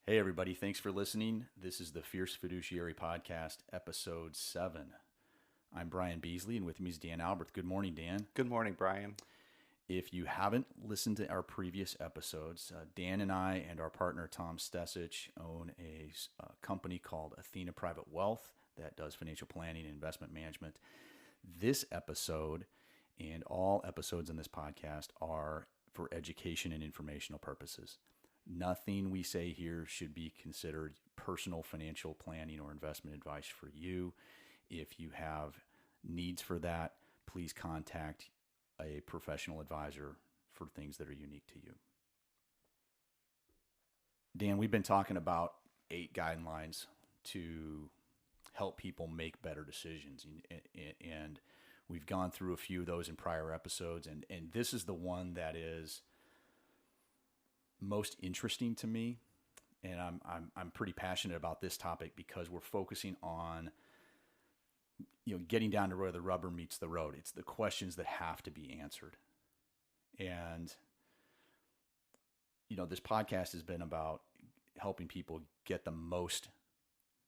Hey, everybody. Thanks for listening. This is the Fierce Fiduciary Podcast, Episode 7. I'm Brian Beasley, and with me is Dan Albert. Good morning, Dan. Good morning, Brian. If you haven't listened to our previous episodes, Dan and I and our partner, Tom Stesich, own a company called Athena Private Wealth that does financial planning and investment management. This episode and all episodes in this podcast are for education and informational purposes. Nothing we say here should be considered personal financial planning or investment advice for you. If you have needs for that, please contact a professional advisor for things that are unique to you. Dan, we've been talking about 8 guidelines to help people make better decisions. And we've gone through a few of those in prior episodes. And this is the one that is most interesting to me. And I'm pretty passionate about this topic because we're focusing on getting down to where the rubber meets the road. It's the questions that have to be answered. And, this podcast has been about helping people get the most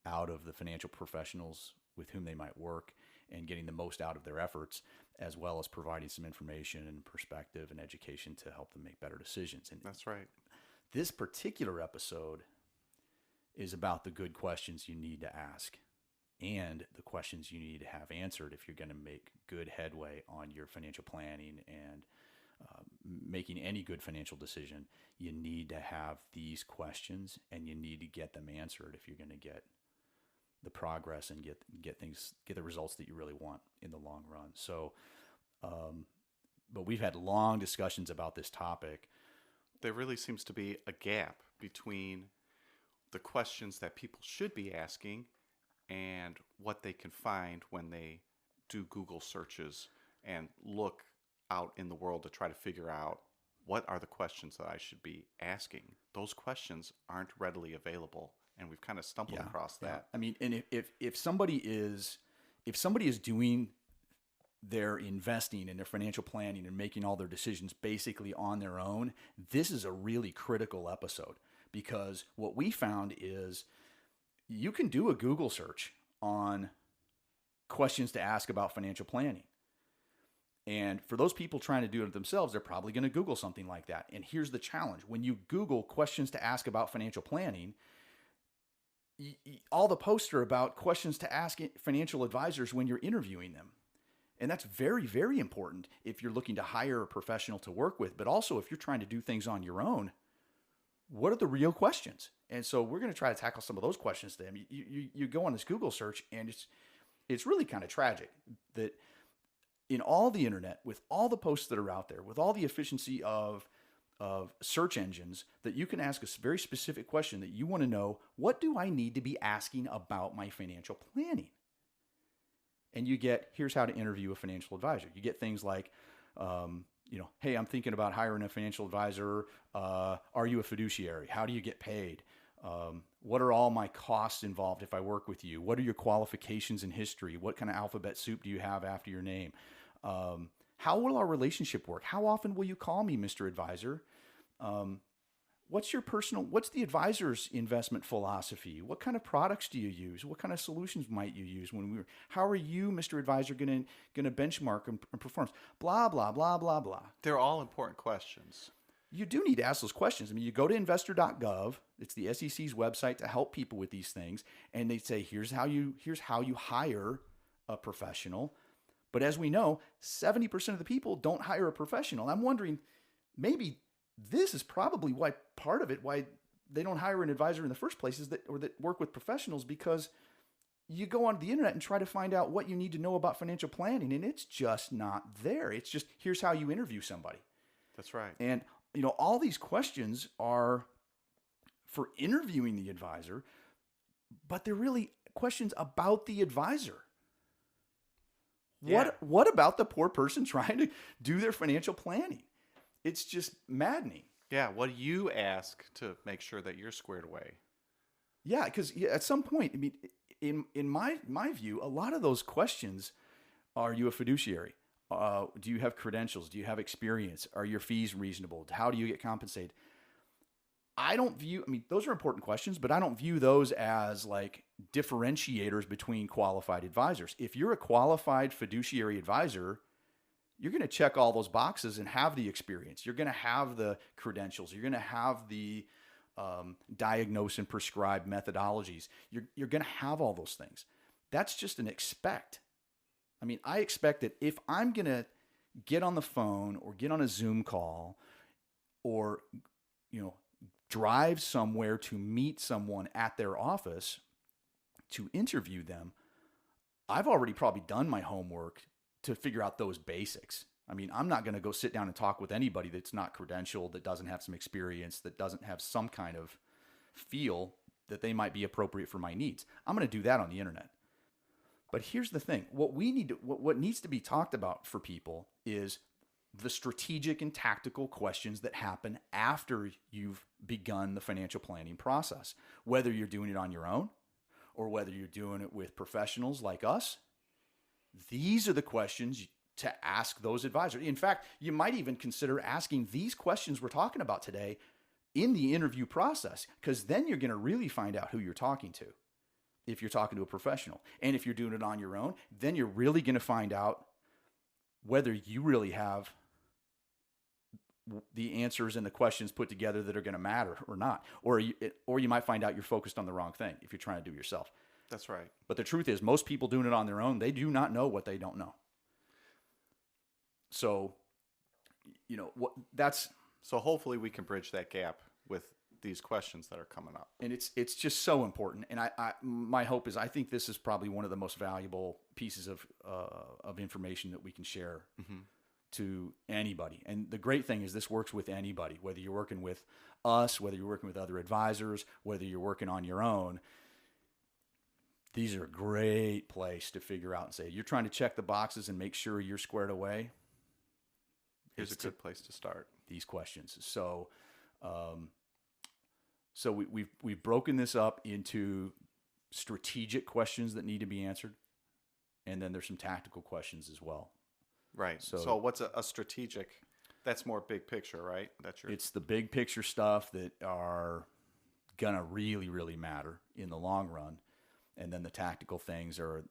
out of the financial professionals with whom they might work and getting the most out of their efforts, as well as providing some information and perspective and education to help them make better decisions. And that's right. This particular episode is about the good questions you need to ask and the questions you need to have answered if you're going to make good headway on your financial planning and making any good financial decision. You need to have these questions and you need to get them answered if you're going to get the progress and get the results that you really want in the long run. So, but we've had long discussions about this topic. There really seems to be a gap between the questions that people should be asking and what they can find when they do Google searches and look out in the world to try to figure out what are the questions that I should be asking. Those questions aren't readily available, and we've kind of stumbled across that. I mean, and if somebody is doing their investing and their financial planning and making all their decisions basically on their own, this is a really critical episode, because what we found is you can do a Google search on questions to ask about financial planning. And for those people trying to do it themselves, they're probably going to Google something like that. And here's the challenge. When you Google questions to ask about financial planning, all the posts are about questions to ask financial advisors when you're interviewing them. And that's very, very important if you're looking to hire a professional to work with, but also if you're trying to do things on your own. What are the real questions? And so we're going to try to tackle some of those questions to them. You go on this Google search, and it's really kind of tragic that in all the internet, with all the posts that are out there, with all the efficiency of search engines, that you can ask a very specific question that you want to know, what do I need to be asking about my financial planning? And you get, here's how to interview a financial advisor. You get things like, hey, I'm thinking about hiring a financial advisor. Are you a fiduciary? How do you get paid? What are all my costs involved if I work with you? What are your qualifications and history? What kind of alphabet soup do you have after your name? How will our relationship work? How often will you call me, Mr. Advisor? What's the advisor's investment philosophy? What kind of products do you use? What kind of solutions might you use how are you, Mr. Advisor, going to benchmark and performance? Blah, blah, blah, blah, blah. They're all important questions. You do need to ask those questions. I mean, you go to investor.gov, it's the SEC's website to help people with these things, and they say, here's how you hire a professional. But as we know, 70% of the people don't hire a professional. I'm wondering, maybe this is probably why they don't hire an advisor in the first place, that work with professionals, because you go onto the internet and try to find out what you need to know about financial planning, and it's just not there. It's just, here's how you interview somebody. That's right. And all these questions are for interviewing the advisor, but they're really questions about the advisor. Yeah. What about the poor person trying to do their financial planning? It's just maddening. Yeah, what do you ask to make sure that you're squared away? Yeah, because at some point, I mean, in my view, a lot of those questions are: you a fiduciary? Do you have credentials? Do you have experience? Are your fees reasonable? How do you get compensated? I don't view, I mean, those are important questions, but I don't view those as like differentiators between qualified advisors. If you're a qualified fiduciary advisor, you're going to check all those boxes and have the experience. You're going to have the credentials. You're going to have the diagnose and prescribe methodologies. You're going to have all those things. That's just an expect. I mean, I expect that if I'm going to get on the phone or get on a Zoom call or, drive somewhere to meet someone at their office to interview them, I've already probably done my homework to figure out those basics. I mean, I'm not going to go sit down and talk with anybody that's not credentialed, that doesn't have some experience, that doesn't have some kind of feel that they might be appropriate for my needs. I'm going to do that on the internet. But here's the thing. What needs to be talked about for people is the strategic and tactical questions that happen after you've begun the financial planning process, whether you're doing it on your own or whether you're doing it with professionals like us. These are the questions to ask those advisors. In fact, you might even consider asking these questions we're talking about today in the interview process, because then you're going to really find out who you're talking to if you're talking to a professional. And if you're doing it on your own, then you're really going to find out whether you really have the answers and the questions put together that are going to matter or not. Or you might find out you're focused on the wrong thing if you're trying to do it yourself. That's right. But the truth is, most people doing it on their own, they do not know what they don't know. So, So hopefully we can bridge that gap with these questions that are coming up. And it's just so important. And my hope is, I think this is probably one of the most valuable pieces of information that we can share to anybody. And the great thing is this works with anybody, whether you're working with us, whether you're working with other advisors, whether you're working on your own. These are a great place to figure out and say, you're trying to check the boxes and make sure you're squared away. Here's a good place to start. These questions. So, we've broken this up into strategic questions that need to be answered, and then there's some tactical questions as well. Right. So what's a strategic? That's more big picture, right? It's the big picture stuff that are gonna really, really matter in the long run. And then the tactical things are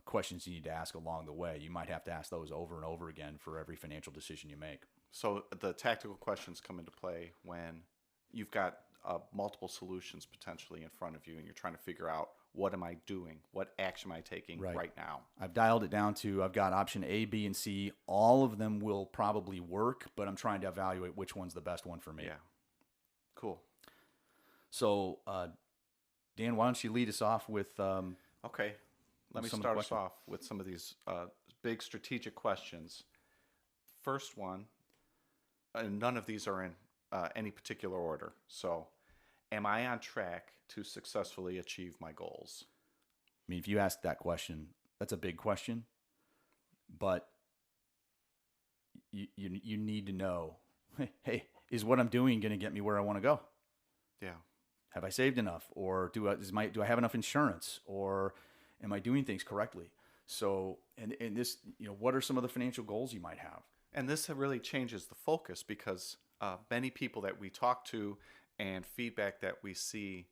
questions you need to ask along the way. You might have to ask those over and over again for every financial decision you make. So the tactical questions come into play when you've got multiple solutions potentially in front of you and you're trying to figure out, what am I doing? What action am I taking right now? I've dialed it down to, I've got option A, B, and C. All of them will probably work, but I'm trying to evaluate which one's the best one for me. Yeah. Cool. So, Dan, why don't you lead us off with... Okay. Let me start us off with some of these big strategic questions. First one, and none of these are in any particular order. So, am I on track to successfully achieve my goals? I mean, if you ask that question, that's a big question. But you need to know, hey, is what I'm doing going to get me where I want to go? Yeah. Have I saved enough, or do I have enough insurance, or am I doing things correctly? So, and this, what are some of the financial goals you might have? And this really changes the focus because many people that we talk to and feedback that we see,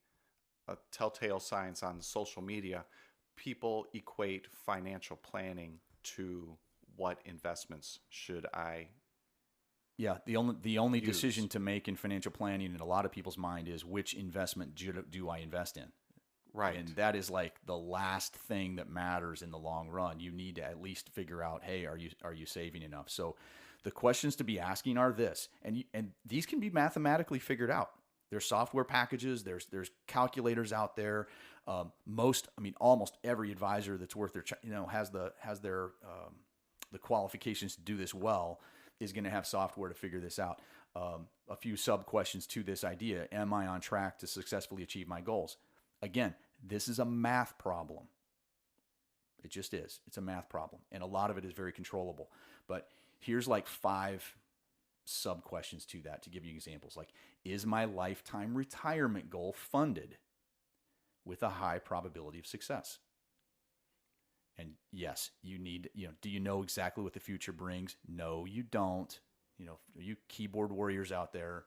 telltale signs on social media, people equate financial planning to what investments should I Yeah, the only decision to make in financial planning in a lot of people's mind is, which investment do I invest in? Right. And that is like the last thing that matters in the long run. You need to at least figure out, hey, are you saving enough? So the questions to be asking are this, and these can be mathematically figured out. There's software packages, there's calculators out there. Almost every advisor that's worth their has their the qualifications to do this well is going to have software to figure this out. A few sub questions to this idea: am I on track to successfully achieve my goals? Again, this is a math problem. It just is. It's a math problem, and a lot of it is very controllable. But here's like 5 sub questions to that to give you examples. Like, is my lifetime retirement goal funded with a high probability of success? And yes, you need, do you know exactly what the future brings? No, you don't. You keyboard warriors out there,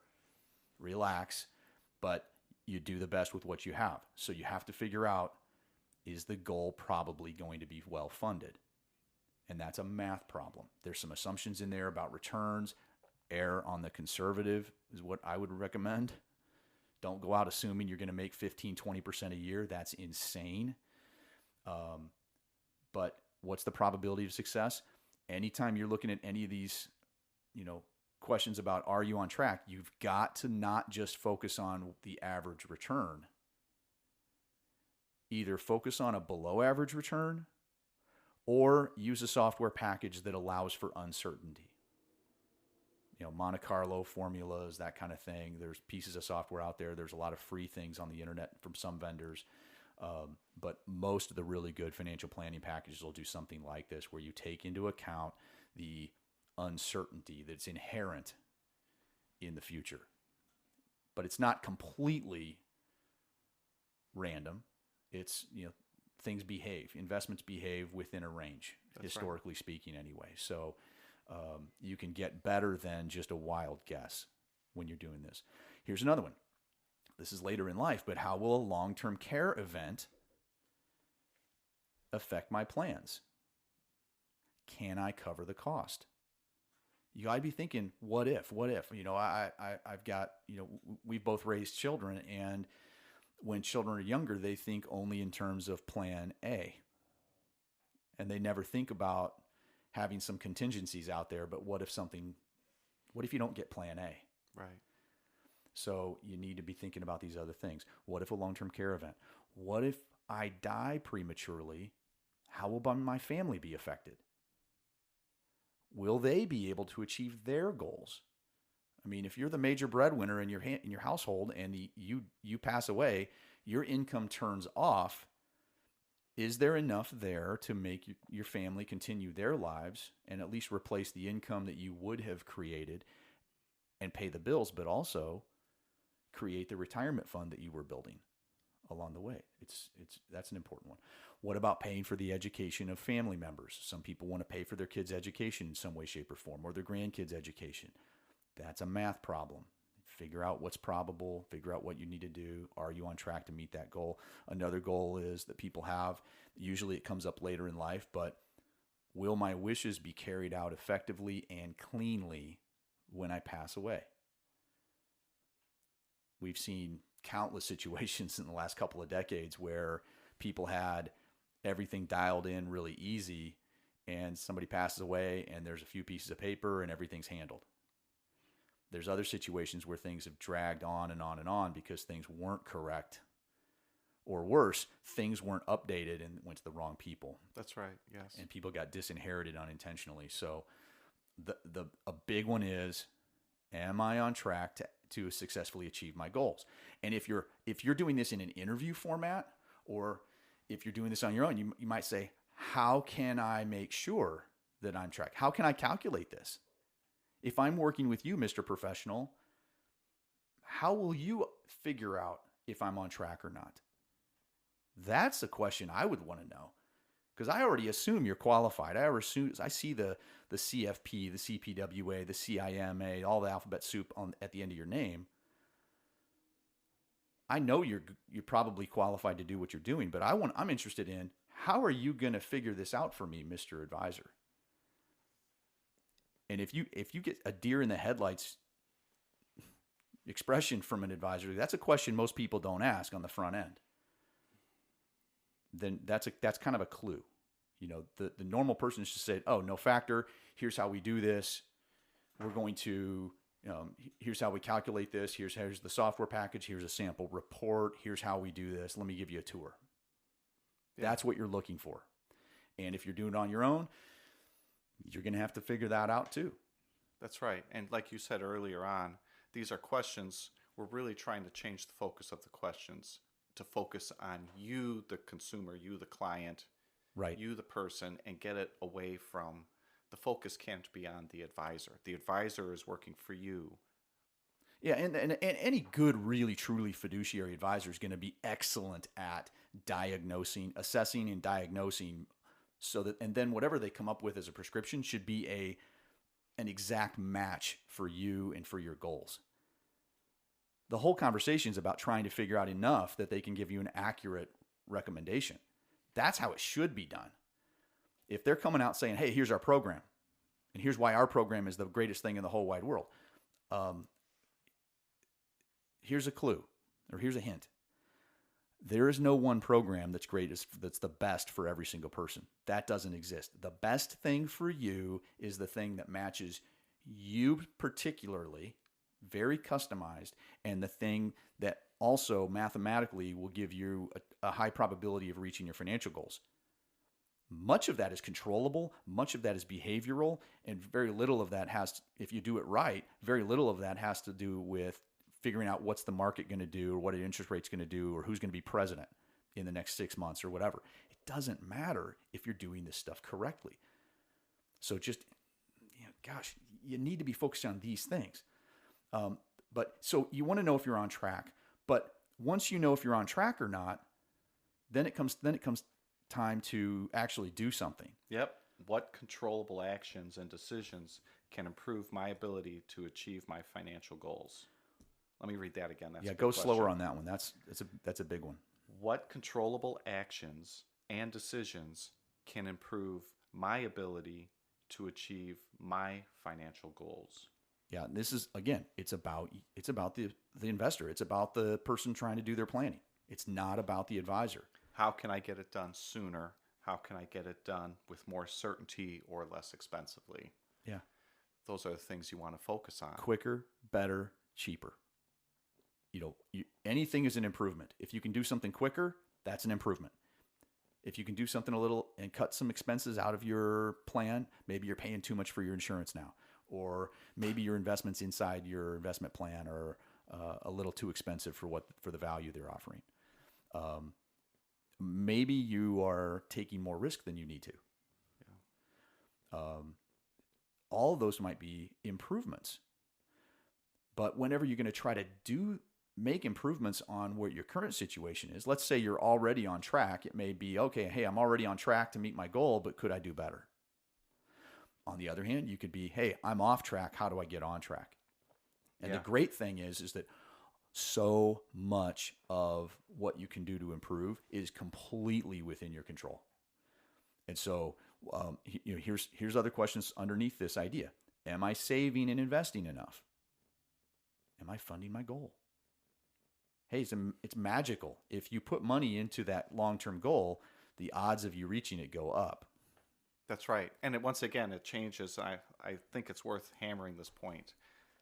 relax. but you do the best with what you have. So you have to figure out, is the goal probably going to be well funded? And that's a math problem. There's some assumptions in there about returns. Err on the conservative is what I would recommend. Don't go out assuming you're going to make 15, 20% a year. That's insane. But what's the probability of success? Anytime you're looking at any of these, questions about are you on track, you've got to not just focus on the average return. Either focus on a below average return or use a software package that allows for uncertainty. Monte Carlo formulas, that kind of thing. There's pieces of software out there. There's a lot of free things on the internet from some vendors. But most of the really good financial planning packages will do something like this, where you take into account the uncertainty that's inherent in the future. But it's not completely random. It's, things behave, investments behave within a range, that's historically speaking anyway. So you can get better than just a wild guess when you're doing this. Here's another one. This is later in life, but how will a long-term care event affect my plans? Can I cover the cost? You got to be thinking, what if? I've got, we've both raised children, and when children are younger, they think only in terms of plan A. And they never think about having some contingencies out there, but what if you don't get plan A? Right. So you need to be thinking about these other things. What if a long-term care event? What if I die prematurely? How will my family be affected? Will they be able to achieve their goals? I mean, if you're the major breadwinner in your household and you pass away, your income turns off. Is there enough there to make your family continue their lives and at least replace the income that you would have created and pay the bills, but also create the retirement fund that you were building along the way? That's an important one. What about paying for the education of family members? Some people want to pay for their kids' education in some way, shape, or form, or their grandkids' education. That's a math problem. Figure out what's probable, figure out what you need to do. Are you on track to meet that goal? Another goal is that people have, usually it comes up later in life, but will my wishes be carried out effectively and cleanly when I pass away? We've seen countless situations in the last couple of decades where people had everything dialed in really easy, and somebody passes away and there's a few pieces of paper and everything's handled. There's other situations where things have dragged on and on and on because things weren't correct, or worse, things weren't updated and went to the wrong people. That's right. Yes. And people got disinherited unintentionally. So a big one is, am I on track to successfully achieve my goals? And if you're doing this in an interview format, or if you're doing this on your own, you might say, how can I make sure that I'm track? How can I calculate this? If I'm working with you, Mr. Professional, how will you figure out if I'm on track or not? That's a question I would want to know, because I already assume you're qualified. I see the CFP, the CPWA, the CIMA, all the alphabet soup at the end of your name. I know you're probably qualified to do what you're doing, but I'm interested in, how are you going to figure this out for me, Mr. Advisor? And if you get a deer in the headlights expression from an advisor, that's a question most people don't ask on the front end. Then that's kind of a clue. The normal person just said, oh, no factor. Here's how we do this. We're going to, here's how we calculate this. Here's the software package. Here's a sample report. Here's how we do this. Let me give you a tour. Yeah. That's what you're looking for. And if you're doing it on your own, you're going to have to figure that out too. That's right. And like you said earlier on, these are questions. We're really trying to change the focus of the questions to focus on you, the consumer, you, the client, right? You, the person, and get it away from, the focus can't be on the advisor. The advisor is working for you. Yeah, and any good, really, truly fiduciary advisor is going to be excellent at assessing and diagnosing, so that, and then whatever they come up with as a prescription should be an exact match for you and for your goals. The whole conversation is about trying to figure out enough that they can give you an accurate recommendation. That's how it should be done. If they're coming out saying, hey, here's our program, and here's why our program is the greatest thing in the whole wide world. Here's a clue, or here's a hint. There is no one program that's the best for every single person. That doesn't exist. The best thing for you is the thing that matches you particularly, very customized, and the thing that also mathematically will give you a high probability of reaching your financial goals. Much of that is controllable, much of that is behavioral, and very little of that if you do it right, very little of that has to do with figuring out what's the market going to do, or what an interest rate's going to do, or who's going to be president in the next 6 months or whatever. It doesn't matter if you're doing this stuff correctly. So just, gosh, you need to be focused on these things. But so you want to know if you're on track. But once you know if you're on track or not, then it comes time to actually do something. Yep. What controllable actions and decisions can improve my ability to achieve my financial goals? Let me read that again. That's a good go question. slower on that one. That's a big one. What controllable actions and decisions can improve my ability to achieve my financial goals? Yeah, this is, again, it's about the investor. It's about the person trying to do their planning. It's not about the advisor. How can I get it done sooner? How can I get it done with more certainty or less expensively? Yeah. Those are the things you want to focus on. Quicker, better, cheaper. Anything is an improvement. If you can do something quicker, that's an improvement. If you can do something a little and cut some expenses out of your plan, maybe you're paying too much for your insurance now, or maybe your investments inside your investment plan are a little too expensive for the value they're offering. Maybe you are taking more risk than you need to. Yeah. All of those might be improvements. But whenever you're going to try to make improvements on what your current situation is, let's say you're already on track, it may be, okay, hey, I'm already on track to meet my goal, but could I do better? On the other hand, you could be, hey, I'm off track, how do I get on track? And the great thing is that so much of what you can do to improve is completely within your control. And so here's other questions underneath this idea. Am I saving and investing enough? Am I funding my goal? Hey, it's magical. If you put money into that long-term goal, the odds of you reaching it go up. That's right. And once again, it changes. I think it's worth hammering this point.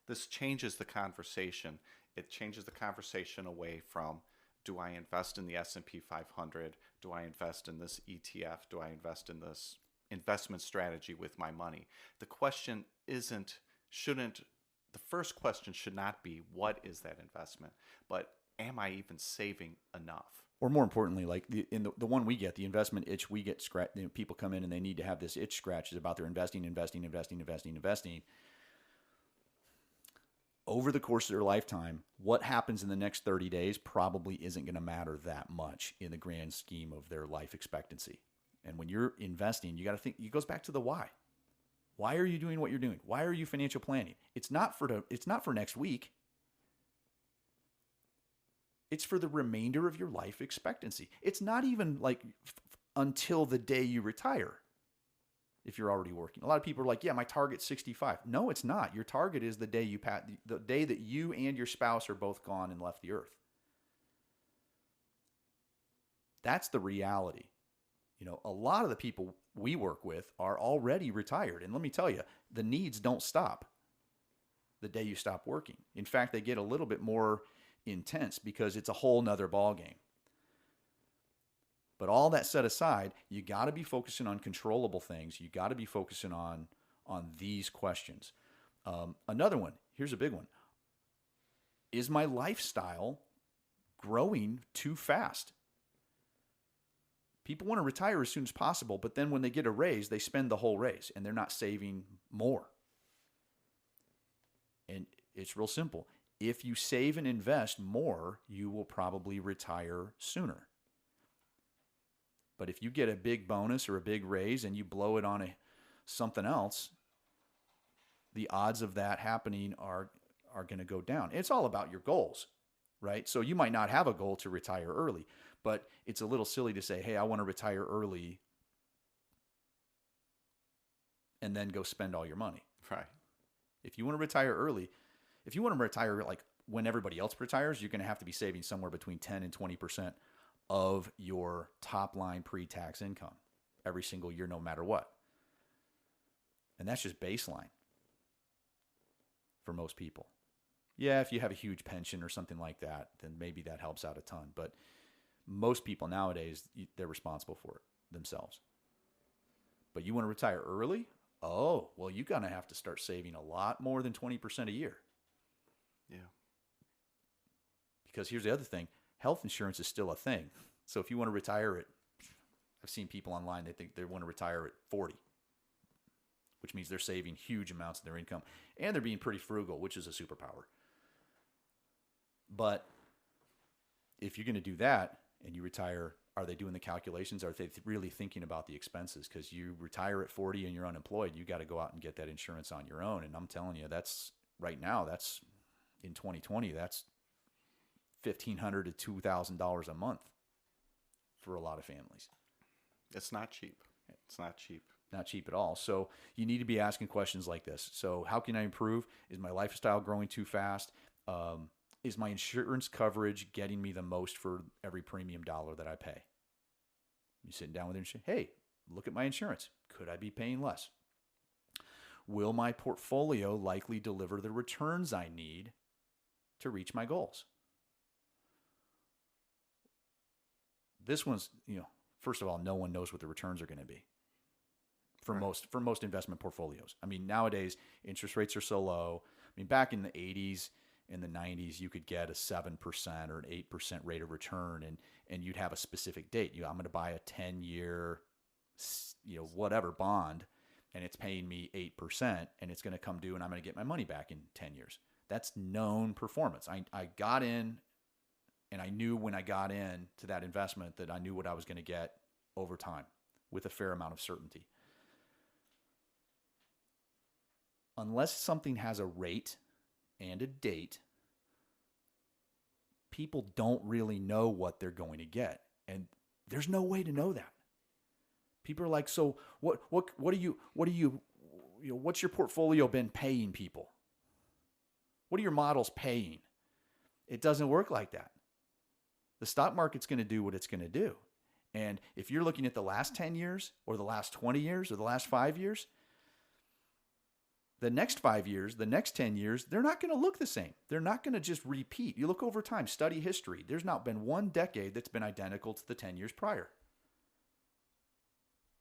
This changes the conversation. It changes the conversation away from, do I invest in the S&P 500? Do I invest in this ETF? Do I invest in this investment strategy with my money? The question the first question should not be, what is that investment? But am I even saving enough? Or more importantly, like the one we get, the investment itch we get scratched. People come in and they need to have this itch scratched about their investing. Over the course of their lifetime, what happens in the next 30 days probably isn't going to matter that much in the grand scheme of their life expectancy. And when you're investing, you got to think, it goes back to the why. Why are you doing what you're doing? Why are you financial planning? It's not for next week. It's for the remainder of your life expectancy. It's not even like until the day you retire. If you're already working, a lot of people are like, "Yeah, my target's 65." No, it's not. Your target is the day the day that you and your spouse are both gone and left the earth. That's the reality. A lot of the people we work with are already retired, and let me tell you, the needs don't stop the day you stop working. In fact, they get a little bit more intense because it's a whole nother ballgame. But all that set aside, you got to be focusing on controllable things. You got to be focusing on these questions. Another one, here's a big one. Is my lifestyle growing too fast? People want to retire as soon as possible, but then when they get a raise, they spend the whole raise and they're not saving more. And it's real simple. If you save and invest more, you will probably retire sooner. But if you get a big bonus or a big raise and you blow it on something else, the odds of that happening are going to go down. It's all about your goals. right? So you might not have a goal to retire early, but it's a little silly to say, hey, I want to retire early and then go spend all your money. Right. If you want to retire early, if you want to retire like when everybody else retires, you're going to have to be saving somewhere between 10 and 20% of your top line pre-tax income every single year, no matter what. And that's just baseline for most people. Yeah, if you have a huge pension or something like that, then maybe that helps out a ton. But most people nowadays, they're responsible for it themselves. But you want to retire early? Oh, well, you're going to have to start saving a lot more than 20% a year. Yeah. Because here's the other thing. Health insurance is still a thing. So if you want to retire I've seen people online, they think they want to retire at 40, which means they're saving huge amounts of their income. And they're being pretty frugal, which is a superpower. But if you're going to do that and you retire, are they doing the calculations? Are they really thinking about the expenses? Because you retire at 40 and you're unemployed, you got to go out and get that insurance on your own. And I'm telling you, that's right now, that's in 2020, that's $1,500 to $2,000 a month for a lot of families. It's not cheap. It's not cheap. Not cheap at all. So you need to be asking questions like this. So how can I improve? Is my lifestyle growing too fast? Is my insurance coverage getting me the most for every premium dollar that I pay? You sit down with your insurance. Hey, look at my insurance. Could I be paying less? Will my portfolio likely deliver the returns I need to reach my goals? This one's, first of all, no one knows what the returns are going to be for most investment portfolios. I mean, nowadays interest rates are so low. I mean, back in the 80s, in the 90s, you could get a 7% or an 8% rate of return, and you'd have a specific date. I'm going to buy a 10-year, whatever bond, and it's paying me 8%, and it's going to come due, and I'm going to get my money back in 10 years. That's known performance. I got in, and I knew when I got in to that investment that I knew what I was going to get over time with a fair amount of certainty. Unless something has a rate and a date, people don't really know what they're going to get. And there's no way to know that. People are like, so what do you, what's your portfolio been paying people? What are your models paying? It doesn't work like that. The stock market's going to do what it's going to do. And if you're looking at the last 10 years or the last 20 years or the last 5 years, the next 5 years, the next 10 years, they're not going to look the same. They're not going to just repeat. You look over time, study history. There's not been one decade that's been identical to the 10 years prior.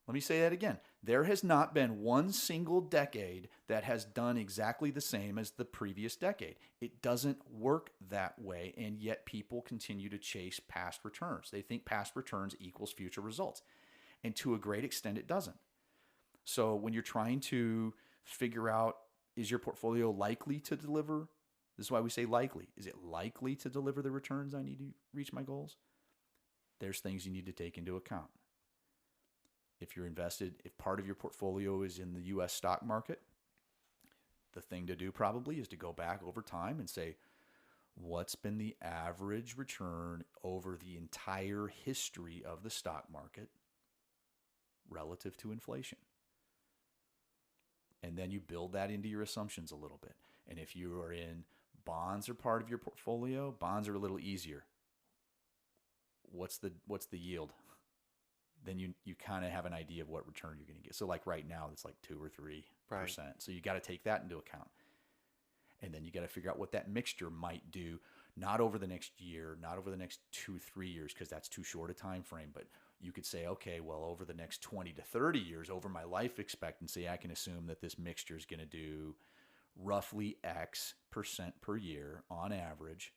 Let me say that again. There has not been one single decade that has done exactly the same as the previous decade. It doesn't work that way, and yet people continue to chase past returns. They think past returns equals future results, and to a great extent, it doesn't. So when you're trying to figure out, is your portfolio likely to deliver? This is why we say likely. Is it likely to deliver the returns I need to reach my goals? There's things you need to take into account. If you're invested, if part of your portfolio is in the U.S. stock market, the thing to do probably is to go back over time and say, what's been the average return over the entire history of the stock market relative to inflation? And then you build that into your assumptions a little bit. And if you are in bonds or part of your portfolio, bonds are a little easier. What's the yield? Then you kind of have an idea of what return you're going to get. So like right now, it's like 2 or 3%. Right. So you got to take that into account. And then you got to figure out what that mixture might do, not over the next year, not over the next 2-3 years, because that's too short a time frame. But you could say, okay, well, over the next 20 to 30 years, over my life expectancy, I can assume that this mixture is going to do roughly X% per year on average.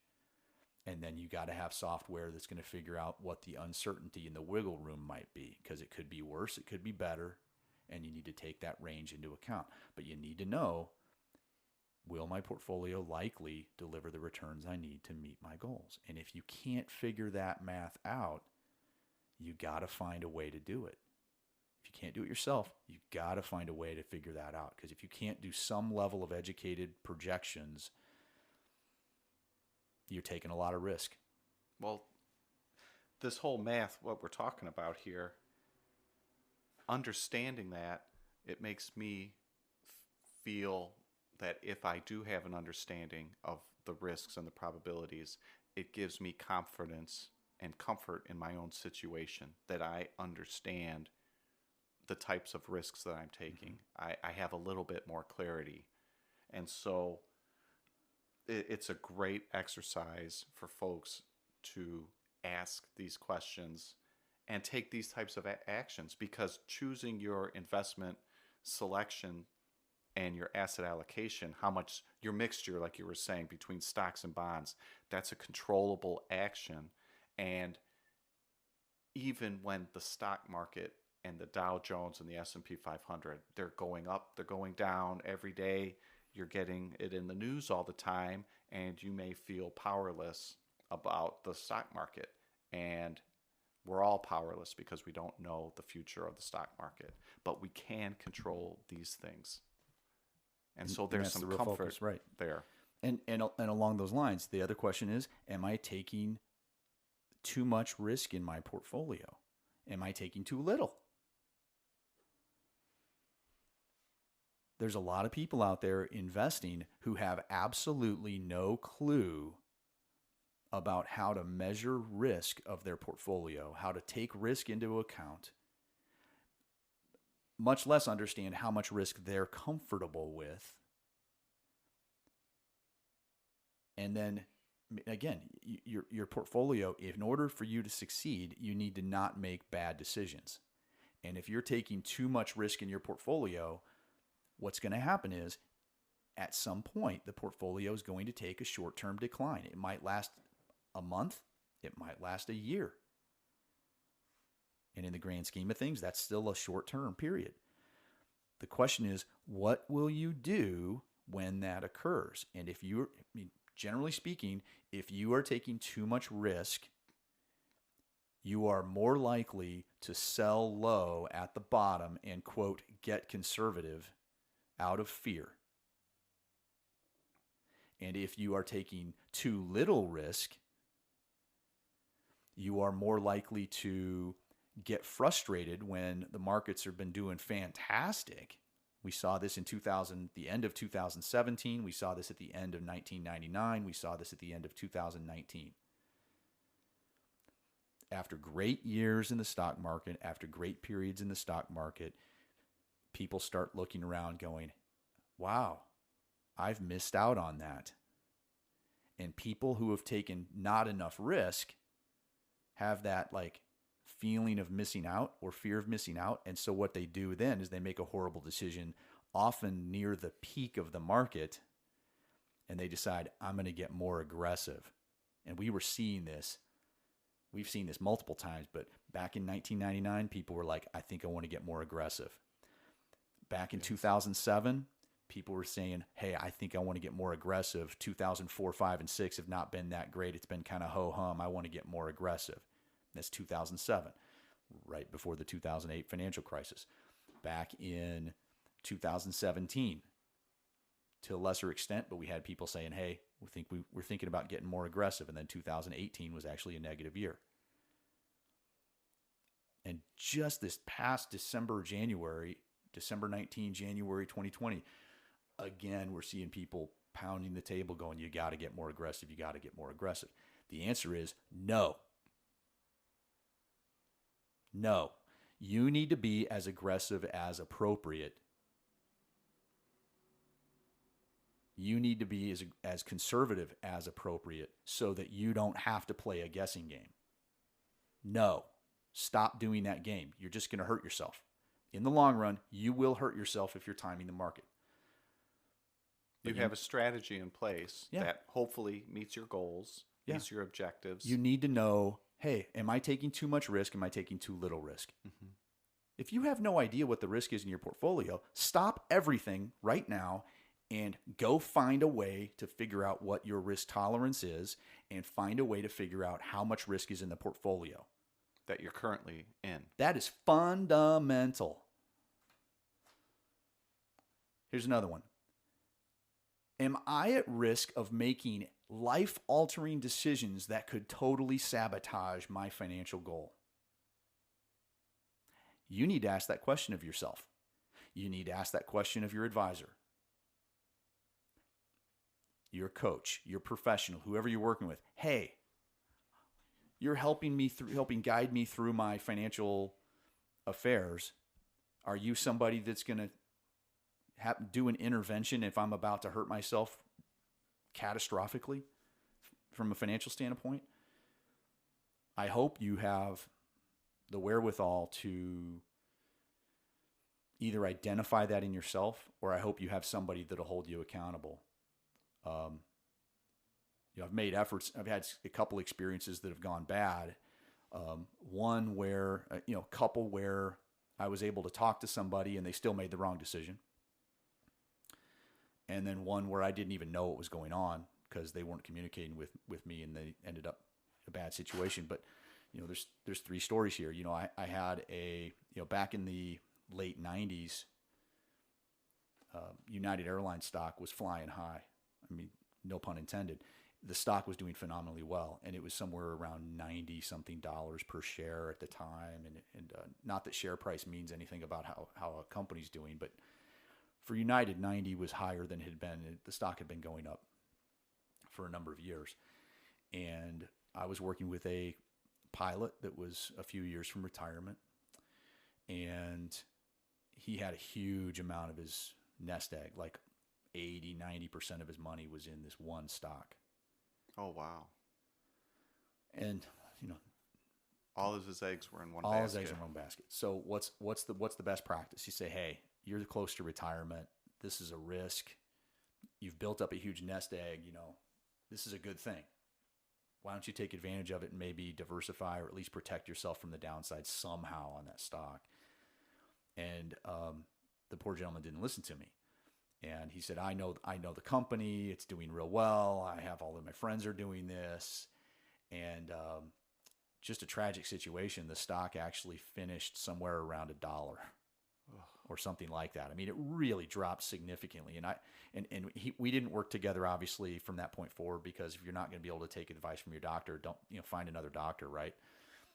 And then you got to have software that's going to figure out what the uncertainty in the wiggle room might be, because it could be worse, it could be better, and you need to take that range into account. But you need to know, will my portfolio likely deliver the returns I need to meet my goals? And if you can't figure that math out, you got to find a way to do it. If you can't do it yourself, you got to find a way to figure that out. Because if you can't do some level of educated projections, you're taking a lot of risk. Well, this whole math, what we're talking about here, understanding that, it makes me feel that if I do have an understanding of the risks and the probabilities, it gives me confidence and comfort in my own situation, that I understand the types of risks that I'm taking. I have a little bit more clarity. And so it's a great exercise for folks to ask these questions and take these types of actions, because choosing your investment selection and your asset allocation, how much your mixture, like you were saying, between stocks and bonds, that's a controllable action. And even when the stock market and the Dow Jones and the S&P 500, they're going up, they're going down every day, you're getting it in the news all the time, and you may feel powerless about the stock market. And we're all powerless because we don't know the future of the stock market, but we can control these things. And so there's some comfort focus, right there. And along those lines, the other question is, am I taking too much risk in my portfolio? Am I taking too little? There's a lot of people out there investing who have absolutely no clue about how to measure risk of their portfolio, how to take risk into account, much less understand how much risk they're comfortable with. And then, again, your portfolio, in order for you to succeed, you need to not make bad decisions. And if you're taking too much risk in your portfolio, what's going to happen is, at some point, the portfolio is going to take a short-term decline. It might last a month. It might last a year. And in the grand scheme of things, that's still a short-term period. The question is, what will you do when that occurs? And if you're, generally speaking, if you are taking too much risk, you are more likely to sell low at the bottom and, quote, get conservative out of fear. And if you are taking too little risk, you are more likely to get frustrated when the markets have been doing fantastic. We saw this in the end of 2017. We saw this at the end of 1999. We saw this at the end of 2019. After great years in the stock market, after great periods in the stock market, people start looking around going, wow, I've missed out on that. And people who have taken not enough risk have that feeling of missing out or fear of missing out. And so what they do then is they make a horrible decision, often near the peak of the market, and they decide, I'm going to get more aggressive. And we were seeing this. We've seen this multiple times, but back in 1999, people were like, I think I want to get more aggressive. Back in 2007, people were saying, hey, I think I want to get more aggressive. 2004, 5, and 6 have not been that great. It's been kind of ho-hum. I want to get more aggressive. That's 2007, right before the 2008 financial crisis. Back in 2017, to a lesser extent, but we had people saying, hey, we're thinking about getting more aggressive. And then 2018 was actually a negative year. And just this past December 19, January 2020, again, we're seeing people pounding the table going, you got to get more aggressive. You got to get more aggressive. The answer is no. No. You need to be as aggressive as appropriate. You need to be as conservative as appropriate so that you don't have to play a guessing game. No. Stop doing that game. You're just going to hurt yourself. In the long run, you will hurt yourself if you're timing the market. You have a strategy in place that hopefully meets your goals, meets your objectives. You need to know, hey, am I taking too much risk? Am I taking too little risk? Mm-hmm. If you have no idea what the risk is in your portfolio, stop everything right now and go find a way to figure out what your risk tolerance is and find a way to figure out how much risk is in the portfolio that you're currently in. That is fundamental. Here's another one. Am I at risk of making life-altering decisions that could totally sabotage my financial goal? You need to ask that question of yourself. You need to ask that question of your advisor, your coach, your professional, whoever you're working with. Hey, you're helping guide me through my financial affairs. Are you somebody that's going to do an intervention if I'm about to hurt myself catastrophically from a financial standpoint? I hope you have the wherewithal to either identify that in yourself, or I hope you have somebody that'll hold you accountable. I've made efforts. I've had a couple experiences that have gone bad. One where, couple where I was able to talk to somebody and they still made the wrong decision. And then one where I didn't even know what was going on because they weren't communicating with me, and they ended up in a bad situation. But, there's three stories here. I had back in the late 90s, United Airlines stock was flying high. I mean, no pun intended. The stock was doing phenomenally well, and it was somewhere around $90-something per share at the time. And not that share price means anything about how a company's doing, but for United, 90 was higher than it had been. The stock had been going up for a number of years. And I was working with a pilot that was a few years from retirement, and he had a huge amount of his nest egg, like 80-90% of his money was in this one stock. Oh, wow. And, all of his eggs were in one basket. All his eggs in one basket. So what's the best practice? You say, hey, you're close to retirement. This is a risk. You've built up a huge nest egg. This is a good thing. Why don't you take advantage of it and maybe diversify, or at least protect yourself from the downside somehow on that stock? And the poor gentleman didn't listen to me. And he said, I know the company. It's doing real well. I have all of my friends are doing this. And just a tragic situation. The stock actually finished somewhere around $1 or something like that. I mean, it really dropped significantly. And we didn't work together, obviously, from that point forward, because if you're not going to be able to take advice from your doctor, don't find another doctor, right?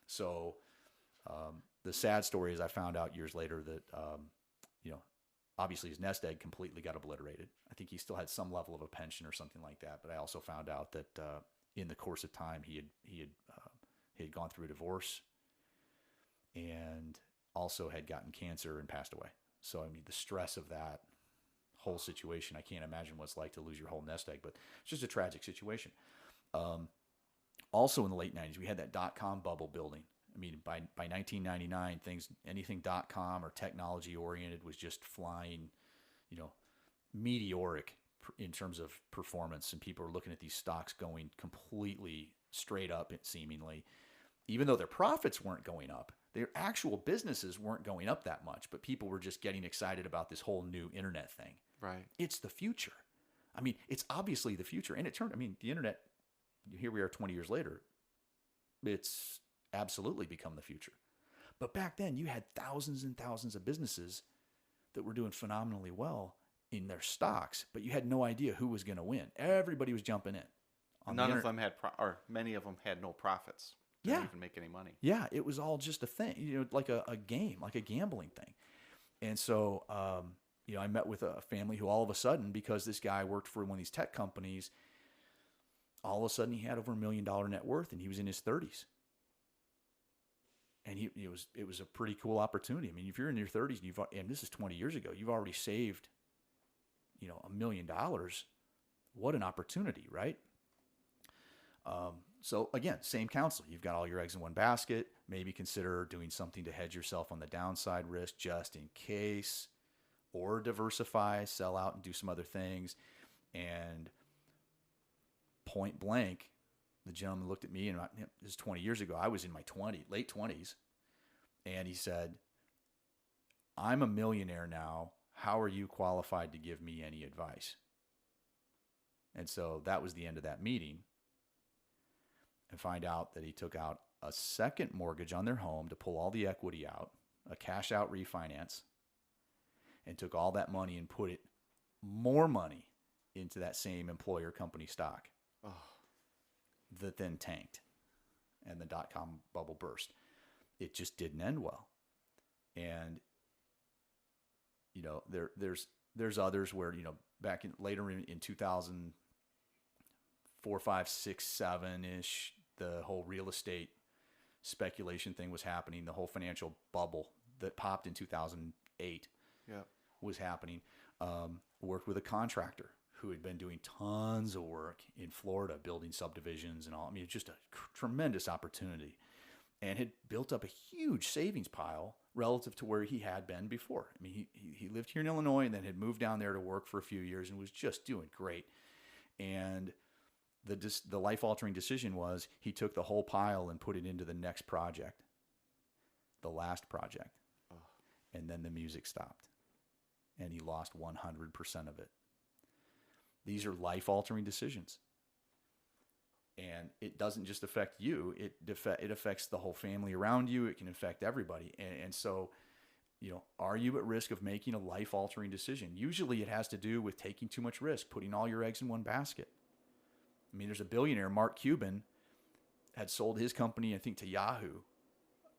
So the sad story is I found out years later that obviously his nest egg completely got obliterated. I think he still had some level of a pension or something like that. But I also found out that in the course of time he had gone through a divorce and also had gotten cancer and passed away. So I mean, the stress of that whole situation, I can't imagine what it's like to lose your whole nest egg. But it's just a tragic situation. Also in the late 90s, we had that .com bubble building. I mean, by 1999, anything .com or technology oriented was just flying, meteoric in terms of performance. And people were looking at these stocks going completely straight up, seemingly, even though their profits weren't going up. Their actual businesses weren't going up that much, but people were just getting excited about this whole new internet thing. Right. It's the future. I mean, it's obviously the future. And the internet, here we are 20 years later, it's absolutely become the future. But back then you had thousands and thousands of businesses that were doing phenomenally well in their stocks, but you had no idea who was going to win. Everybody was jumping in. None of them had, or many of them had no profits. Didn't even make any money. Yeah, it was all just a thing, like a game, like a gambling thing. And so, I met with a family who all of a sudden, because this guy worked for one of these tech companies, all of a sudden he had over $1 million net worth, and he was in his 30s. And it was a pretty cool opportunity. I mean, if you're in your 30s and this is 20 years ago, you've already saved, $1 million. What an opportunity, right? So again, same counsel. You've got all your eggs in one basket. Maybe consider doing something to hedge yourself on the downside risk just in case, or diversify, sell out and do some other things. And point blank, the gentleman looked at me, and this is 20 years ago. I was in my late 20s. And he said, I'm a millionaire now. How are you qualified to give me any advice? And so that was the end of that meeting. And find out that he took out a second mortgage on their home to pull all the equity out, a cash out refinance, and took all that money and put more money into that same employer company stock. that then tanked, and the dot-com bubble burst. It just didn't end well. And there's others where back in later in 2004, 5, 6, 7 ish, the whole real estate speculation thing was happening. The whole financial bubble that popped in 2008 was happening. Worked with a contractor who had been doing tons of work in Florida, building subdivisions and all. I mean, it's just a tremendous opportunity, and had built up a huge savings pile relative to where he had been before. I mean, he lived here in Illinois and then had moved down there to work for a few years and was just doing great. And the life-altering decision was he took the whole pile and put it into the next project, the last project. And then the music stopped, and he lost 100% of it. These are life-altering decisions. And it doesn't just affect you, it affects the whole family around you. It can affect everybody. And so, are you at risk of making a life-altering decision? Usually it has to do with taking too much risk, putting all your eggs in one basket. I mean, there's a billionaire, Mark Cuban, had sold his company, I think, to Yahoo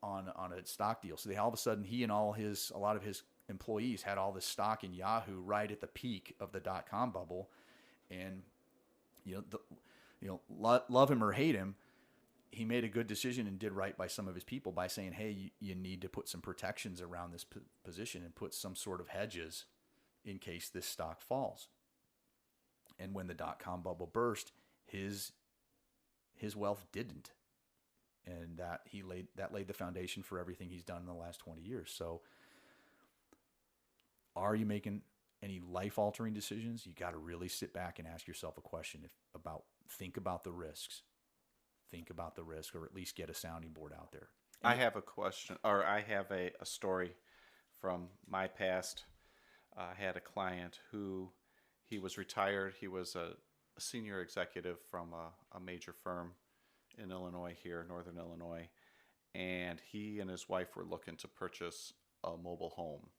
on a stock deal. So all of a sudden, he and a lot of his employees had all this stock in Yahoo right at the peak of the dot-com bubble. And, love him or hate him, he made a good decision and did right by some of his people by saying, hey, you need to put some protections around this position and put some sort of hedges in case this stock falls. And when the dot-com bubble burst, his wealth didn't. And that laid the foundation for everything he's done in the last 20 years. So are you making any life-altering decisions? You got to really sit back and ask yourself a question think about the risks. Think about the risk, or at least get a sounding board out there. I have a question, or I have a story from my past. I had a client who, he was retired. He was a senior executive from a major firm in Illinois here, Northern Illinois. And he and his wife were looking to purchase a mobile home.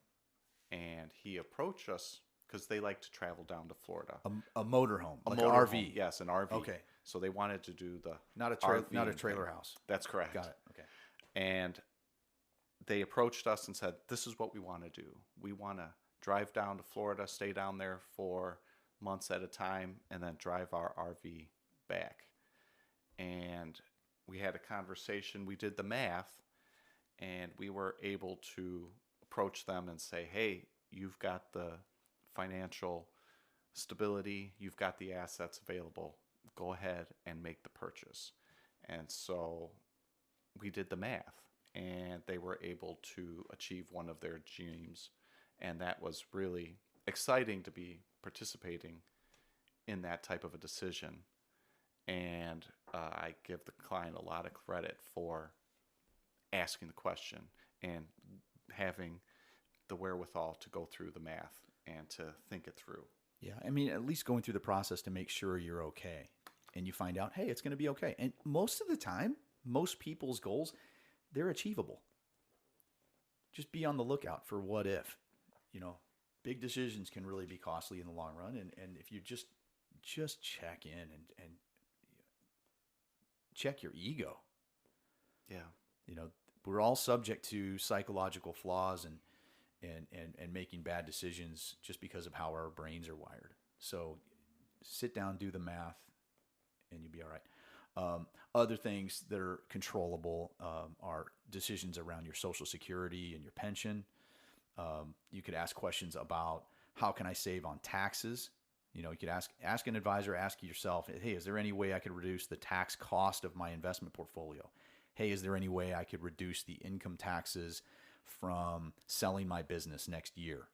And he approached us because they like to travel down to Florida. A motorhome, like an motor RV. home, yes, an RV. Okay. So they wanted to do the not a trailer house. That's correct. Got it. Okay. And they approached us and said, this is what we want to do. We want to drive down to Florida, stay down there for months at a time, and then drive our RV back. And we had a conversation. We did the math, and we were able to approach them and say, hey, you've got the financial stability, you've got the assets available, go ahead and make the purchase. And so we did the math, and they were able to achieve one of their dreams. And that was really exciting to be participating in that type of a decision. And I give the client a lot of credit for asking the question and having the wherewithal to go through the math and to think it through. Yeah, I mean, at least going through the process to make sure you're okay. And you find out, hey, it's going to be okay. And most of the time, most people's goals, they're achievable. Just be on the lookout for what if. Big decisions can really be costly in the long run. And if you just check in and check your ego. Yeah. We're all subject to psychological flaws and making bad decisions just because of how our brains are wired. So sit down, do the math, and you'll be all right. Other things that are controllable are decisions around your Social Security and your pension. You could ask questions about, how can I save on taxes? You could ask an advisor, ask yourself, hey, is there any way I could reduce the tax cost of my investment portfolio? Hey, is there any way I could reduce the income taxes from selling my business next year?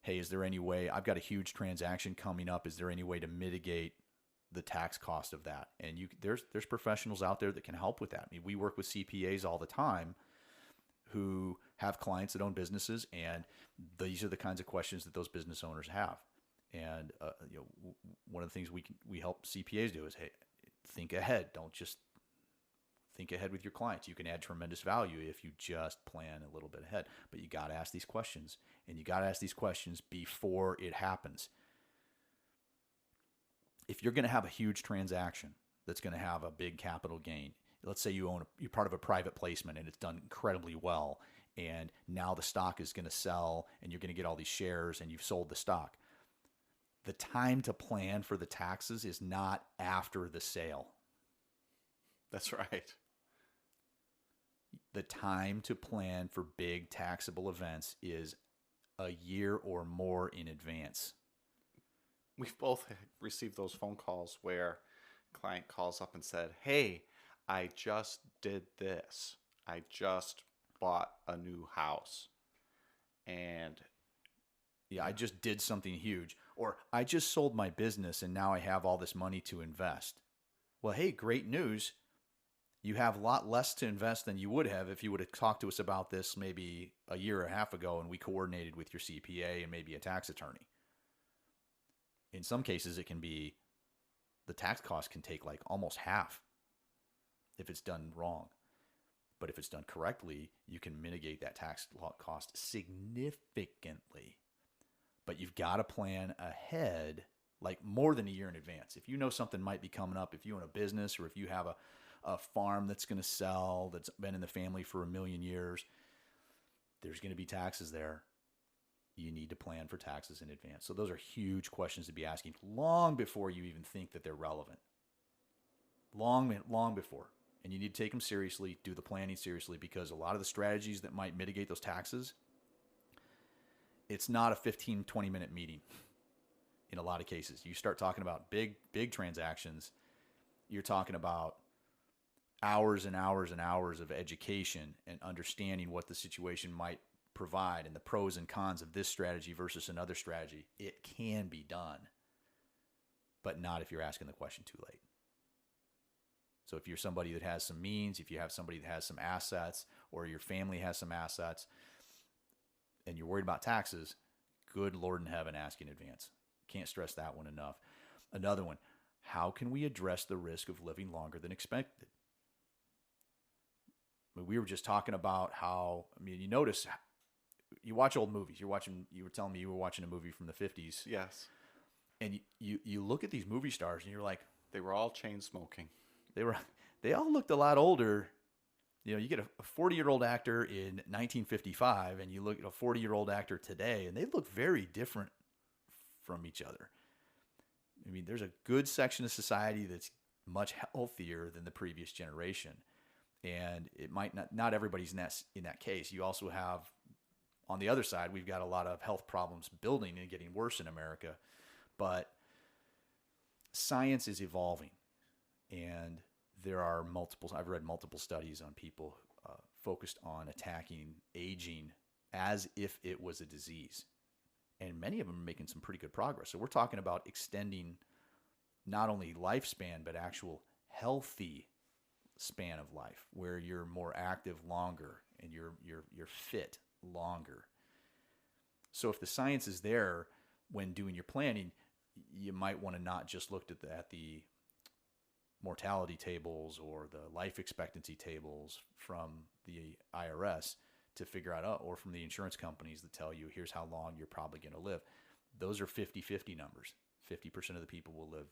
Hey, is there any way, I've got a huge transaction coming up, is there any way to mitigate the tax cost of that? And there's professionals out there that can help with that. I mean, we work with CPAs all the time who have clients that own businesses, and these are the kinds of questions that those business owners have. And one of the things we help CPAs do is, hey, think ahead. Don't just think ahead with your clients. You can add tremendous value if you just plan a little bit ahead. But you got to ask these questions, and you got to ask these questions before it happens. if you're going to have a huge transaction that's going to have a big capital gain, let's say you're part of a private placement and it's done incredibly well, and now the stock is going to sell and you're going to get all these shares and you've sold the stock. The time to plan for the taxes is not after the sale. That's right. The time to plan for big taxable events is a year or more in advance. We've both received those phone calls where a client calls up and said, "Hey, I just did this. I just bought a new house." And yeah, I just did something huge. Or I just sold my business and now I have all this money to invest. Well, hey, great news. You have a lot less to invest than you would have if you would have talked to us about this maybe a year or a half ago and we coordinated with your CPA and maybe a tax attorney. In some cases, it can be, the tax cost can take like almost half if it's done wrong. But if it's done correctly, you can mitigate that tax cost significantly. But you've got to plan ahead, like more than a year in advance. If you know something might be coming up, if you own a business or if you have a farm that's going to sell that's been in the family for 1,000,000 years, there's going to be taxes there. You need to plan for taxes in advance. So those are huge questions to be asking long before you even think that they're relevant. Long before. And you need to take them seriously, do the planning seriously, because a lot of the strategies that might mitigate those taxes, it's not a 15, 20-minute meeting in a lot of cases. You start talking about big transactions, you're talking about hours and hours and hours of education and understanding what the situation might provide and the pros and cons of this strategy versus another strategy. It can be done, but not if you're asking the question too late. So if you're somebody that has some means, if you have somebody that has some assets, or your family has some assets, and you're worried about taxes, good Lord in heaven, ask in advance. Can't stress that one enough. Another one, how can we address the risk of living longer than expected? I mean, we were just talking about how, you notice, you watch old movies. You were telling me you were watching a movie from the 50s. yes, And you look at these movie stars and you're like, they were all chain smoking. they all looked a lot older. You know, you get a 40-year-old actor in 1955 and you look at a 40-year-old actor today and they look very different from each other. I mean, there's a good section of society that's much healthier than the previous generation. And it might not everybody's in that case. You also have, on the other side, we've got a lot of health problems building and getting worse in America. But science is evolving. And there are I've read multiple studies on people focused on attacking aging as if it was a disease. And many of them are making some pretty good progress. So we're talking about extending not only lifespan, but actual healthy span of life where you're more active longer and you're fit longer. So if the science is there when doing your planning, you might want to not just look at the mortality tables or the life expectancy tables from the IRS to figure out, or from the insurance companies that tell you, here's how long you're probably going to live. Those are 50-50 numbers. 50% of the people will live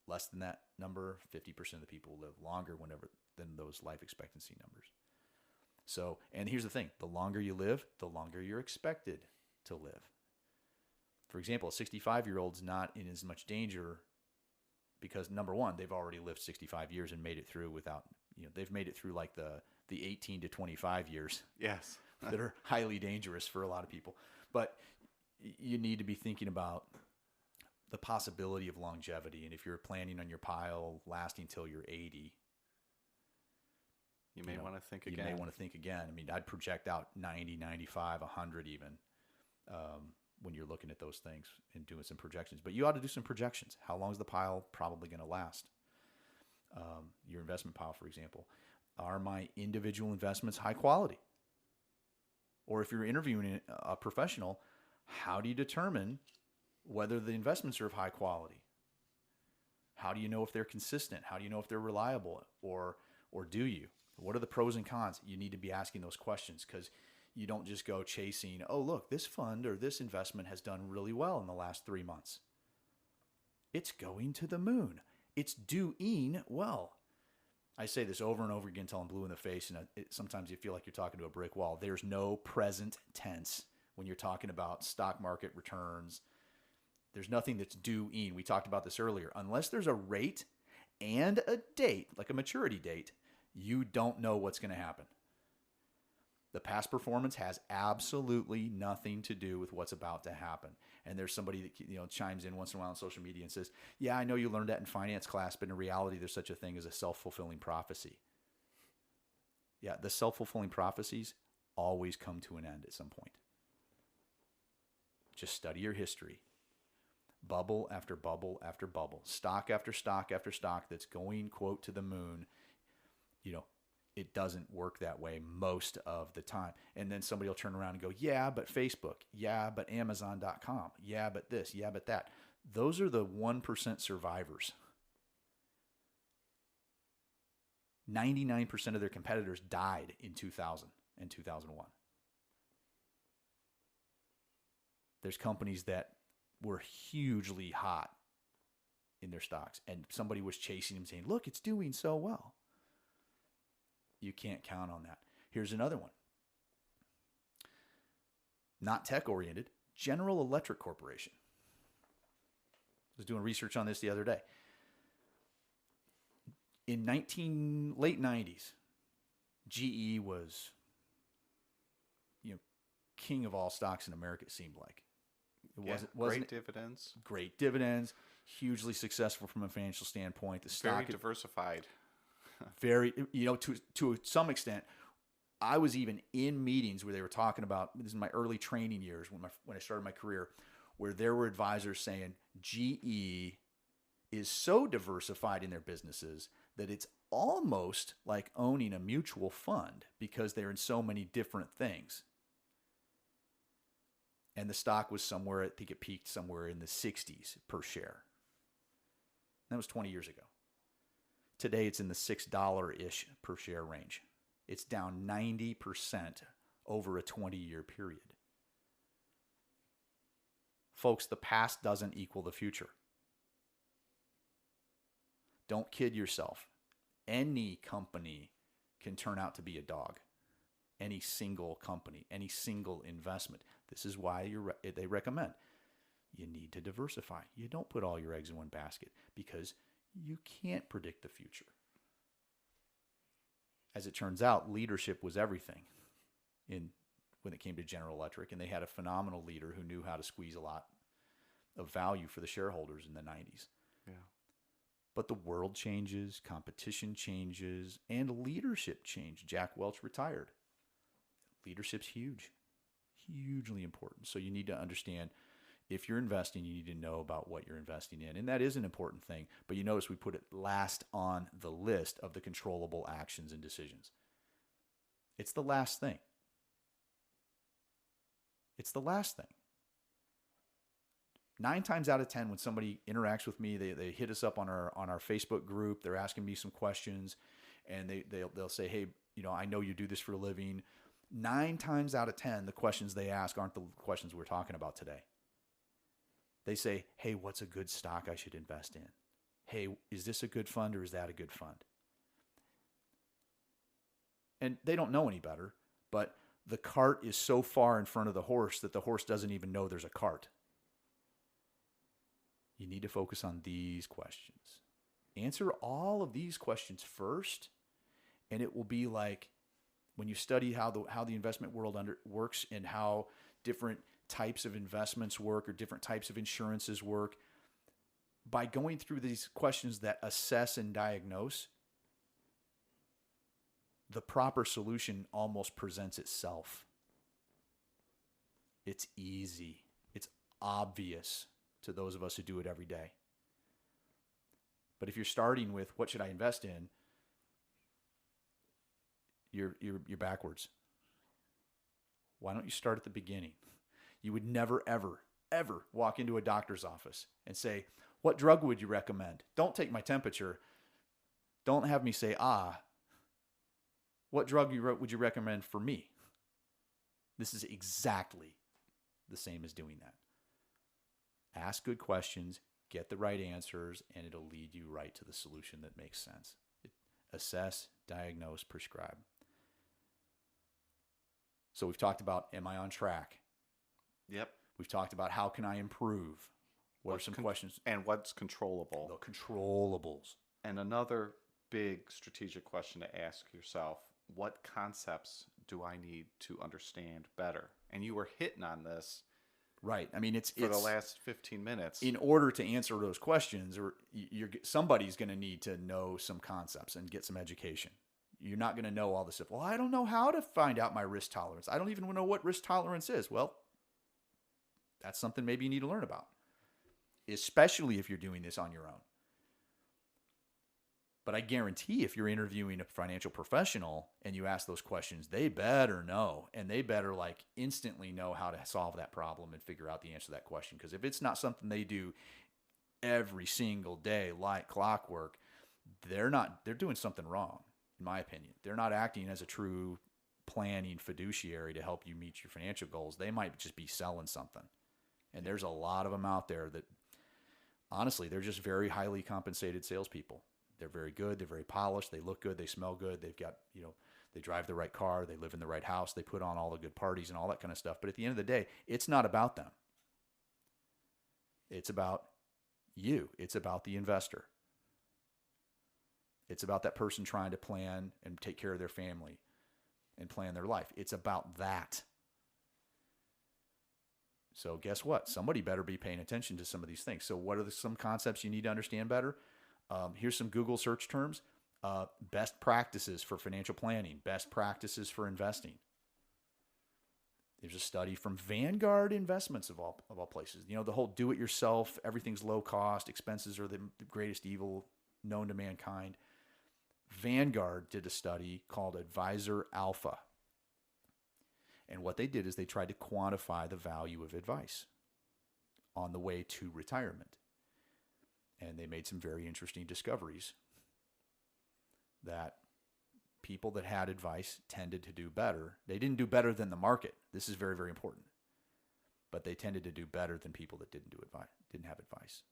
less than that number. 50% of the people will live longer than those life expectancy numbers. So, and here's the thing, the longer you live, the longer you're expected to live. For example, a 65-year-old's not in as much danger because, number one, they've already lived 65 years and made it through without, they've made it through like the 18 to 25 years. Yes. That are highly dangerous for a lot of people. But you need to be thinking about the possibility of longevity. And if you're planning on your pile lasting till you're 80, you may want to think again. You may want to think again. I mean, I'd project out 90, 95, 100 even when you're looking at those things and doing some projections. But you ought to do some projections. How long is the pile probably going to last? Your investment pile, for example. Are my individual investments high quality? Or if you're interviewing a professional, how do you determine whether the investments are of high quality? How do you know if they're consistent? How do you know if they're reliable? Or do you? What are the pros and cons? You need to be asking those questions, because you don't just go chasing, oh, look, this fund or this investment has done really well in the last 3 months. It's going to the moon. It's doing well. I say this over and over again until I'm blue in the face, and sometimes you feel like you're talking to a brick wall. There's no present tense when you're talking about stock market returns. There's nothing that's doing. We talked about this earlier. Unless there's a rate and a date, like a maturity date, you don't know what's going to happen. The past performance has absolutely nothing to do with what's about to happen. And there's somebody that chimes in once in a while on social media and says, "Yeah, I know you learned that in finance class, but in reality, there's such a thing as a self-fulfilling prophecy." Yeah, the self-fulfilling prophecies always come to an end at some point. Just study your history. Bubble after bubble after bubble, stock after stock after stock that's going, quote, to the moon. It doesn't work that way most of the time. And then somebody will turn around and go, "Yeah, but Facebook. Yeah, but Amazon.com. Yeah, but this. Yeah, but that." Those are the 1% survivors. 99% of their competitors died in 2000 and 2001. There's companies that were hugely hot in their stocks, and somebody was chasing them saying, "Look, it's doing so well." You can't count on that. Here's another one. Not tech-oriented, General Electric Corporation. I was doing research on this the other day. In late 90s, GE was king of all stocks in America, it seemed like. Wasn't great dividends. Great dividends, hugely successful from a financial standpoint. The stock very diversified. Very, to some extent, I was even in meetings where they were talking about, this is my early training years when I started my career, where there were advisors saying GE is so diversified in their businesses that it's almost like owning a mutual fund because they're in so many different things. And the stock was somewhere, I think it peaked somewhere in the 60s per share. That was 20 years ago. Today, it's in the $6-ish per share range. It's down 90% over a 20-year period. Folks, the past doesn't equal the future. Don't kid yourself. Any company can turn out to be a dog. Any single company, any single investment. This is why they recommend you need to diversify. You don't put all your eggs in one basket because you can't predict the future. As it turns out, leadership was everything when it came to General Electric, and they had a phenomenal leader who knew how to squeeze a lot of value for the shareholders in the 90s. Yeah. But the world changes, competition changes, and leadership changed. Jack Welch retired. Leadership's huge, hugely important. So you need to understand, if you're investing, you need to know about what you're investing in. And that is an important thing. But you notice we put it last on the list of the controllable actions and decisions. It's the last thing. It's the last thing. 9 times out of 10, when somebody interacts with me, they hit us up on our Facebook group. They're asking me some questions, and they'll say, "Hey, I know you do this for a living." 9 times out of 10, the questions they ask aren't the questions we're talking about today. They say, "Hey, what's a good stock I should invest in? Hey, is this a good fund or is that a good fund?" And they don't know any better, but the cart is so far in front of the horse that the horse doesn't even know there's a cart. You need to focus on these questions. Answer all of these questions first, and it will be like when you study how the investment world works and how different types of investments work or different types of insurances work. By going through these questions that assess and diagnose, the proper solution almost presents itself. It's easy. It's obvious to those of us who do it every day. But if you're starting with what should I invest in, you're backwards. Why don't you start at the beginning? You would never, ever, ever walk into a doctor's office and say, "What drug would you recommend?" Don't take my temperature. Don't have me say, "What drug would you recommend for me?" This is exactly the same as doing that. Ask good questions, get the right answers, and it'll lead you right to the solution that makes sense. Assess, diagnose, prescribe. So we've talked about, am I on track? Yep. We've talked about, how can I improve? What are some questions? And what's controllable? The controllables. And another big strategic question to ask yourself, what concepts do I need to understand better? And you were hitting on this. Right. I mean, it's the last 15 minutes. In order to answer those questions, or somebody's going to need to know some concepts and get some education. You're not going to know all this stuff. Well, I don't know how to find out my risk tolerance. I don't even know what risk tolerance is. Well, that's something maybe you need to learn about, especially if you're doing this on your own. But I guarantee if you're interviewing a financial professional and you ask those questions, they better know, and they better like instantly know how to solve that problem and figure out the answer to that question. Because if it's not something they do every single day like clockwork, they're doing something wrong, in my opinion. They're not acting as a true planning fiduciary to help you meet your financial goals. They might just be selling something. And there's a lot of them out there that, honestly, they're just very highly compensated salespeople. They're very good. They're very polished. They look good. They smell good. They've got, they drive the right car. They live in the right house. They put on all the good parties and all that kind of stuff. But at the end of the day, it's not about them. It's about you. It's about the investor. It's about that person trying to plan and take care of their family and plan their life. It's about that. So guess what? Somebody better be paying attention to some of these things. So what are some concepts you need to understand better? Here's some Google search terms. Best practices for financial planning. Best practices for investing. There's a study from Vanguard Investments of all places. The whole do-it-yourself, everything's low cost, expenses are the greatest evil known to mankind. Vanguard did a study called Advisor Alpha. And what they did is they tried to quantify the value of advice on the way to retirement. And they made some very interesting discoveries that people that had advice tended to do better. They didn't do better than the market. This is very, very important. But they tended to do better than people that didn't have advice.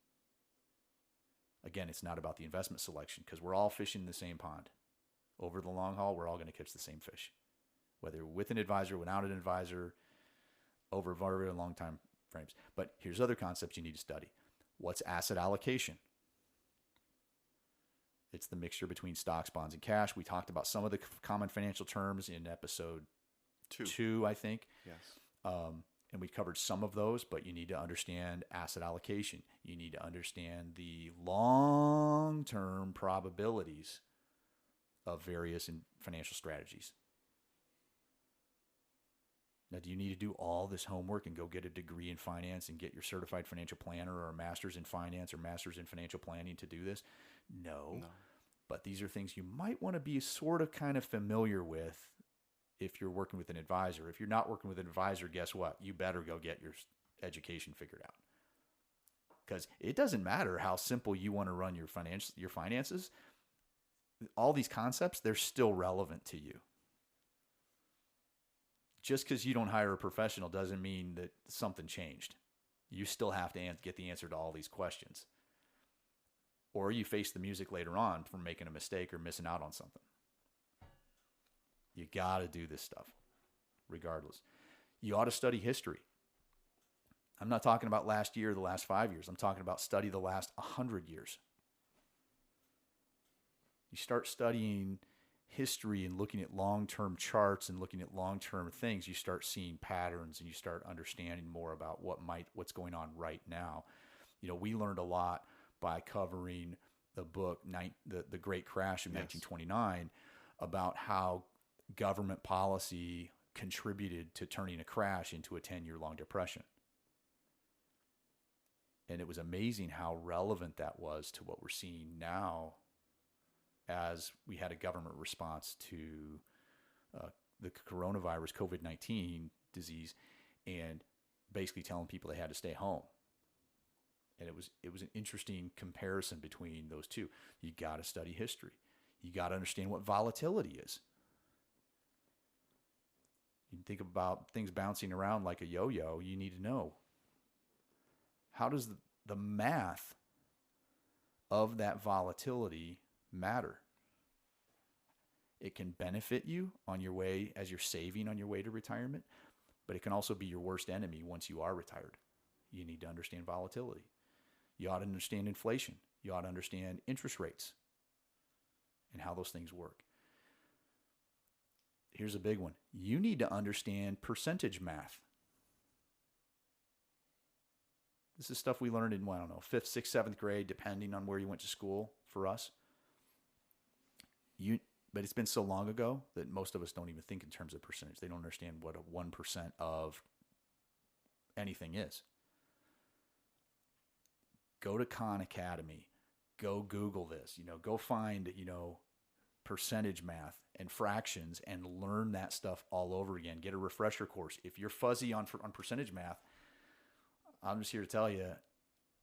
Again, it's not about the investment selection, because we're all fishing in the same pond. Over the long haul, we're all going to catch the same fish. Whether with an advisor, without an advisor, over very long time frames. But here's other concepts you need to study. What's asset allocation? It's the mixture between stocks, bonds, and cash. We talked about some of the common financial terms in episode 2, I think. Yes. And we covered some of those, but you need to understand asset allocation. You need to understand the long-term probabilities of various financial strategies. Now, do you need to do all this homework and go get a degree in finance and get your certified financial planner or a master's in finance or master's in financial planning to do this? No. But these are things you might want to be sort of kind of familiar with if you're working with an advisor. If you're not working with an advisor, guess what? You better go get your education figured out. Because it doesn't matter how simple you want to run your finances. All these concepts, they're still relevant to you. Just because you don't hire a professional doesn't mean that something changed. You still have to get the answer to all these questions. Or you face the music later on from making a mistake or missing out on something. You got to do this stuff, regardless. You ought to study history. I'm not talking about last year or the last 5 years. I'm talking about study the last 100 years. You start studying history and looking at long-term charts and looking at long-term things, you start seeing patterns and you start understanding more about what's going on right now. We learned a lot by covering the book, the Great Crash of 1929, about how government policy contributed to turning a crash into a 10-year-long depression. And it was amazing how relevant that was to what we're seeing now, as we had a government response to the coronavirus, COVID-19 disease, and basically telling people they had to stay home. And it was an interesting comparison between those two. You got to study history. You got to understand what volatility is. You can think about things bouncing around like a yo-yo. You need to know, how does the math of that volatility matter. It can benefit you on your way as you're saving on your way to retirement, but it can also be your worst enemy once you are retired. You need to understand volatility. You ought to understand inflation. You ought to understand interest rates and how those things work. Here's a big one. You need to understand percentage math. This is stuff we learned in, 5th, 6th, 7th grade, depending on where you went to school for us. But it's been so long ago that most of us don't even think in terms of percentage. They don't understand what a 1% of anything is. Go to Khan Academy. Go Google this. Go find, percentage math and fractions and learn that stuff all over again. Get a refresher course. If you're fuzzy on percentage math, I'm just here to tell you,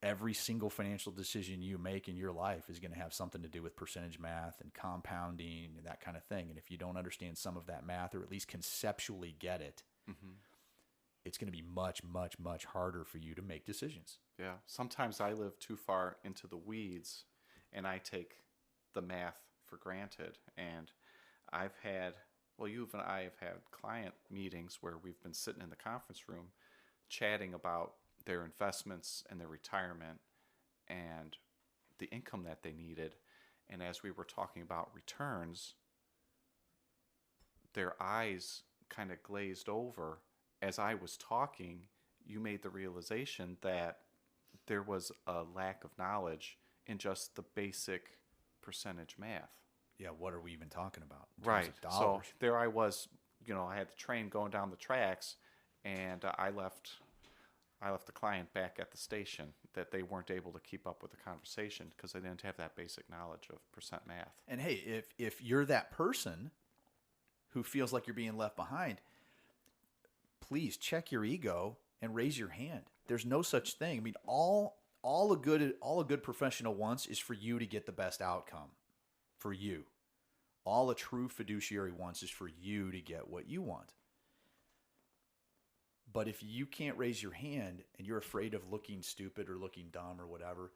every single financial decision you make in your life is going to have something to do with percentage math and compounding and that kind of thing. And if you don't understand some of that math, or at least conceptually get it, it's going to be much, much, much harder for you to make decisions. Yeah. Sometimes I live too far into the weeds and I take the math for granted. And you and I have had client meetings where we've been sitting in the conference room chatting about their investments and their retirement and the income that they needed. And as we were talking about returns, their eyes kind of glazed over. As I was talking, you made the realization that there was a lack of knowledge in just the basic percentage math. Yeah, what are we even talking about? Right. So there I was, I had the train going down the tracks, and I left the client back at the station that they weren't able to keep up with the conversation because they didn't have that basic knowledge of percent math. And hey, if you're that person who feels like you're being left behind, please check your ego and raise your hand. There's no such thing. I mean, all a good professional wants is for you to get the best outcome for you. All a true fiduciary wants is for you to get what you want. But if you can't raise your hand and you're afraid of looking stupid or looking dumb or whatever,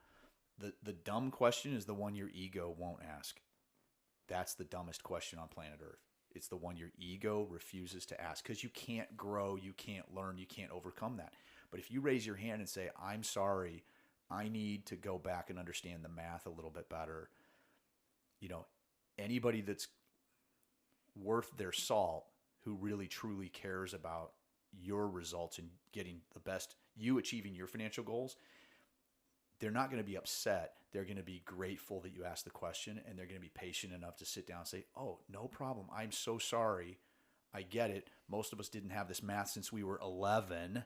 the dumb question is the one your ego won't ask. That's the dumbest question on planet Earth. It's the one your ego refuses to ask because you can't grow, you can't learn, you can't overcome that. But if you raise your hand and say, I'm sorry, I need to go back and understand the math a little bit better, anybody that's worth their salt who really truly cares about your results and getting the best, you achieving your financial goals, they're not going to be upset. They're going to be grateful that you asked the question, and they're going to be patient enough to sit down and say, oh, no problem. I'm so sorry. I get it. Most of us didn't have this math since we were 11.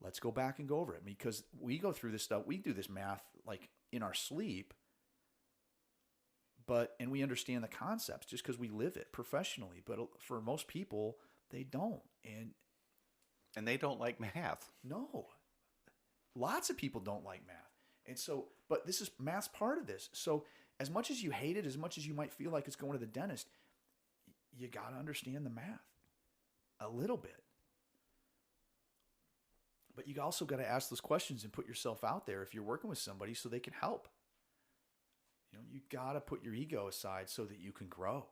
Let's go back and go over it, because we go through this stuff. We do this math like in our sleep, and we understand the concepts just because we live it professionally. But for most people, they don't. And they don't like math. No. Lots of people don't like math. And so, but math's part of this. So as much as you hate it, as much as you might feel like it's going to the dentist, you got to understand the math a little bit. But you also got to ask those questions and put yourself out there if you're working with somebody so they can help. You got to put your ego aside so that you can grow.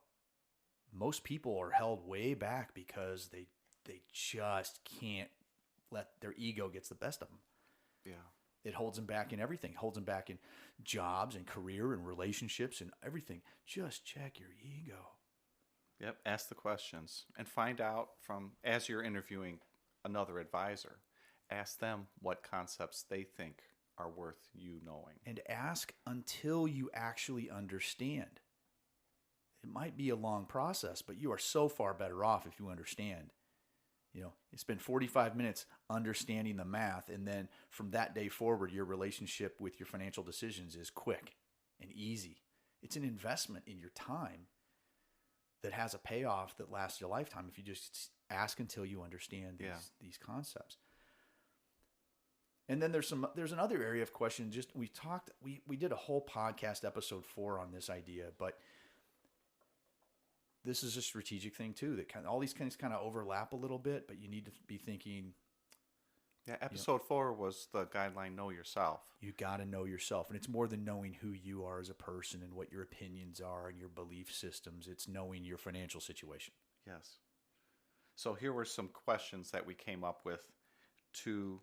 Most people are held way back because they just can't let their ego gets the best of them. Yeah. It holds them back in everything. It holds them back in jobs and career and relationships and everything. Just check your ego. Yep. Ask the questions and find out as you're interviewing another advisor, ask them what concepts they think are worth you knowing. And ask until you actually understand. It might be a long process, but you are so far better off if you understand. You spend 45 minutes understanding the math, and then from that day forward, your relationship with your financial decisions is quick and easy. It's an investment in your time that has a payoff that lasts your lifetime if you just ask until you understand these concepts. And then there's another area of question. We did a whole podcast, episode 4, on this idea, but this is a strategic thing too. That all these things kind of overlap a little bit, but you need to be thinking Yeah, You know, episode 4 was the guideline know yourself. you got to know yourself. And it's more than knowing who you are as a person and what your opinions are and your belief systems. It's knowing your financial situation. Yes. So here were some questions that we came up with to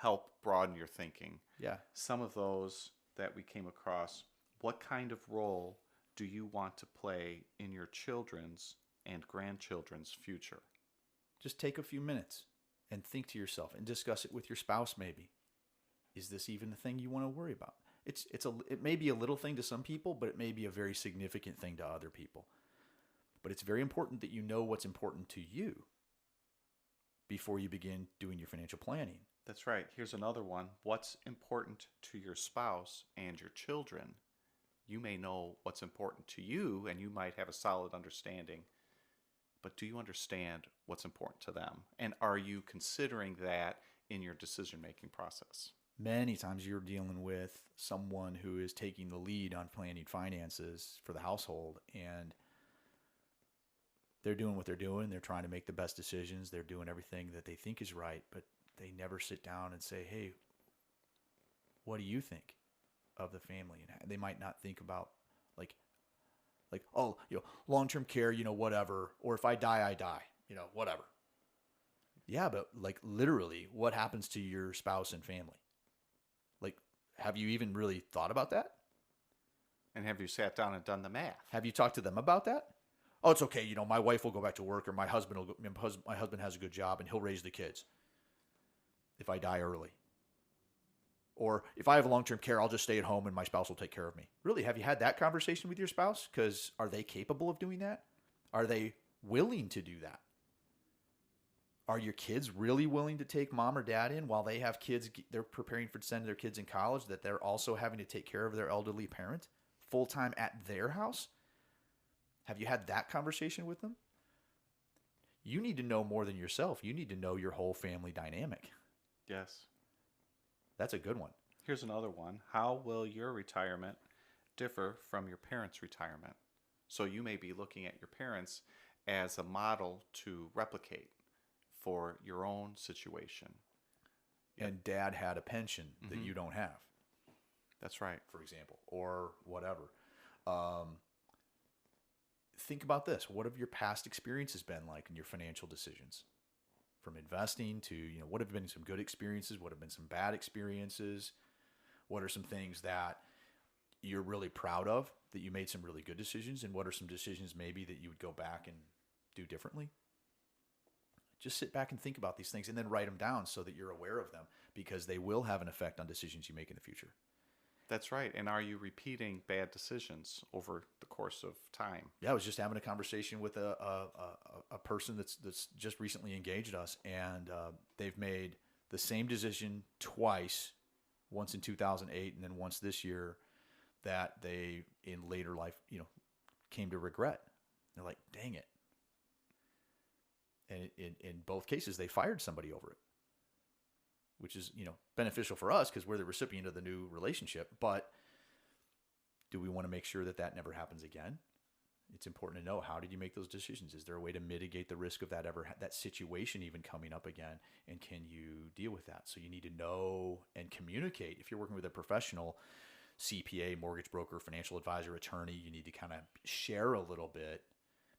help broaden your thinking. Yeah. Some of those that we came across: what kind of role do you want to play in your children's and grandchildren's future? Just take a few minutes and think to yourself and discuss it with your spouse maybe. Is this even the thing you want to worry about? It may be a little thing to some people, but it may be a very significant thing to other people. But it's very important that you know what's important to you before you begin doing your financial planning. That's right. Here's another one. What's important to your spouse and your children? You may know what's important to you and you might have a solid understanding, but do you understand what's important to them? And are you considering that in your decision-making process? Many times you're dealing with someone who is taking the lead on planning finances for the household, and they're doing what they're doing. They're trying to make the best decisions. They're doing everything that they think is right, but they never sit down and say, hey, what do you think of the family? And they might not think about like, oh, long-term care, whatever. Or if I die, I die, whatever. Yeah, but like literally what happens to your spouse and family? Like, have you even really thought about that? And have you sat down and done the math? Have you talked to them about that? Oh, it's okay. My wife will go back to work, or my husband has a good job and he'll raise the kids if I die early. Or if I have long-term care, I'll just stay at home and my spouse will take care of me. Really, have you had that conversation with your spouse? Because are they capable of doing that? Are they willing to do that? Are your kids really willing to take mom or dad in while they have kids? They're preparing for sending their kids in college, that they're also having to take care of their elderly parent full-time at their house? Have you had that conversation with them? You need to know more than yourself. You need to know your whole family dynamic. Yes. That's a good one. Here's another one. How will your retirement differ from your parents' retirement? So you may be looking at your parents as a model to replicate for your own situation. And dad had a pension that you don't have. That's right. For example, or whatever. Think about this. What have your past experiences been like in your financial decisions? From investing to, what have been some good experiences? What have been some bad experiences? What are some things that you're really proud of, that you made some really good decisions? And what are some decisions maybe that you would go back and do differently? Just sit back and think about these things and then write them down so that you're aware of them, because they will have an effect on decisions you make in the future. That's right. And are you repeating bad decisions over the course of time? Yeah, I was just having a conversation with a person that's just recently engaged us, and they've made the same decision twice, once in 2008 and then once this year, that they in later life, came to regret. They're like, dang it. And in both cases, they fired somebody over it, which is, beneficial for us because we're the recipient of the new relationship. But do we want to make sure that that never happens again? It's important to know, how did you make those decisions? Is there a way to mitigate the risk of that situation even coming up again? And can you deal with that? So you need to know and communicate. If you're working with a professional, CPA, mortgage broker, financial advisor, attorney, you need to kind of share a little bit,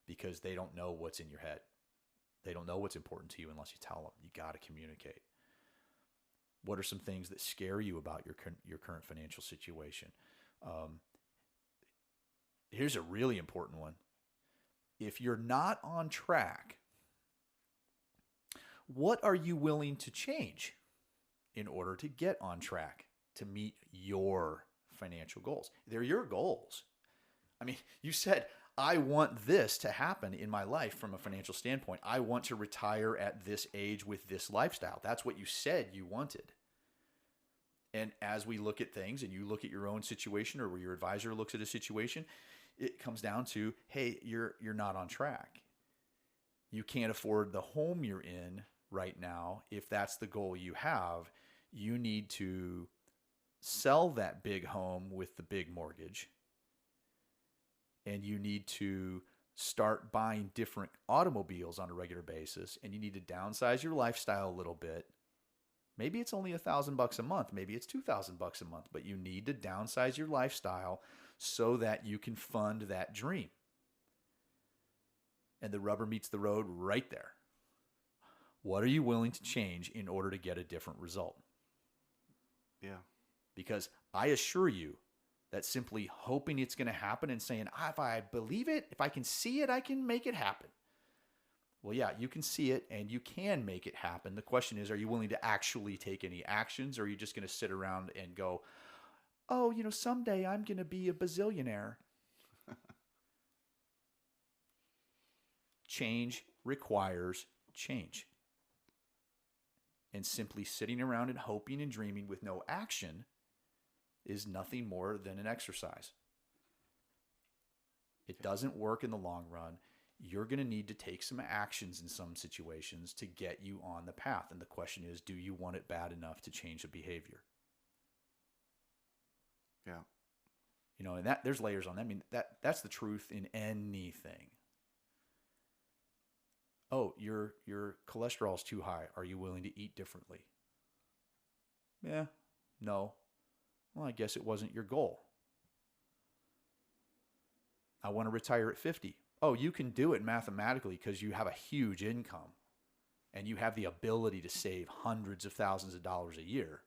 because they don't know what's in your head. They don't know what's important to you unless you tell them. You got to communicate. What are some things that scare you about your current financial situation? Here's a really important one. If you're not on track, what are you willing to change in order to get on track to meet your financial goals? They're your goals. I mean, you said, I want this to happen in my life from a financial standpoint. I want to retire at this age with this lifestyle. That's what you said you wanted. And as we look at things, and you look at your own situation, or where your advisor looks at a situation, it comes down to, hey, you're not on track. You can't afford the home you're in right now. If that's the goal you have, you need to sell that big home with the big mortgage, and you need to start buying different automobiles on a regular basis, and you need to downsize your lifestyle a little bit Maybe it's only $1,000 a month. Maybe it's $2,000 a month, but you need to downsize your lifestyle so that you can fund that dream. And the rubber meets the road right there. What are you willing to change in order to get a different result? Yeah. Because I assure you that simply hoping it's going to happen and saying, if I believe it, if I can see it, I can make it happen. Well, yeah, you can see it and you can make it happen. The question is, are you willing to actually take any actions, or are you just going to sit around and go, oh, someday I'm going to be a bazillionaire? Change requires change. And simply sitting around and hoping and dreaming with no action is nothing more than an exercise. It doesn't work in the long run. You're going to need to take some actions in some situations to get you on the path. And the question is, do you want it bad enough to change the behavior? Yeah. And that there's layers on that. I mean, that's the truth in anything. Oh, your cholesterol's too high. Are you willing to eat differently? Yeah. No. Well, I guess it wasn't your goal. I want to retire at 50. Oh, you can do it mathematically because you have a huge income and you have the ability to save hundreds of thousands of dollars a year.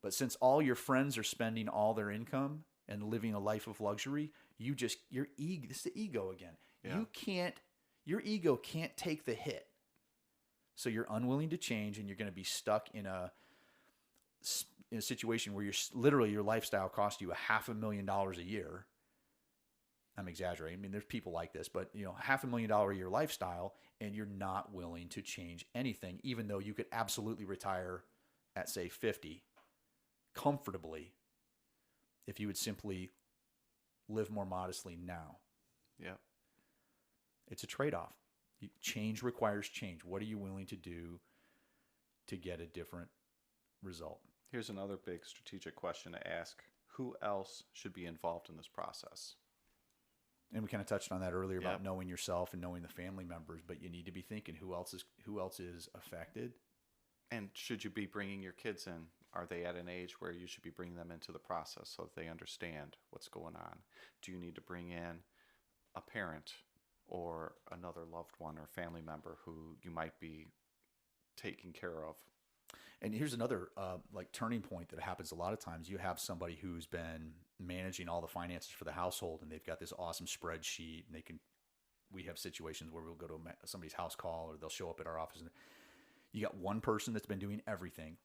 But since all your friends are spending all their income and living a life of luxury, this is the ego again. Yeah. Your ego can't take the hit. So you're unwilling to change, and you're going to be stuck in a situation where literally your lifestyle costs you $500,000 a year. I'm exaggerating. I mean, there's people like this, but $500,000 a year lifestyle, and you're not willing to change anything, even though you could absolutely retire at, say, 50 comfortably if you would simply live more modestly now. Yeah. It's a trade-off. Change requires change. What are you willing to do to get a different result? Here's another big strategic question to ask. Who else should be involved in this process? And we kind of touched on that earlier about knowing yourself and knowing the family members, but you need to be thinking who else is affected. And should you be bringing your kids in? Are they at an age where you should be bringing them into the process so that they understand what's going on? Do you need to bring in a parent or another loved one or family member who you might be taking care of? And here's another turning point that happens a lot of times. You have somebody who's been managing all the finances for the household, and they've got this awesome spreadsheet, and we have situations where we'll go to somebody's house call, or they'll show up at our office, and you got one person that's been doing everything.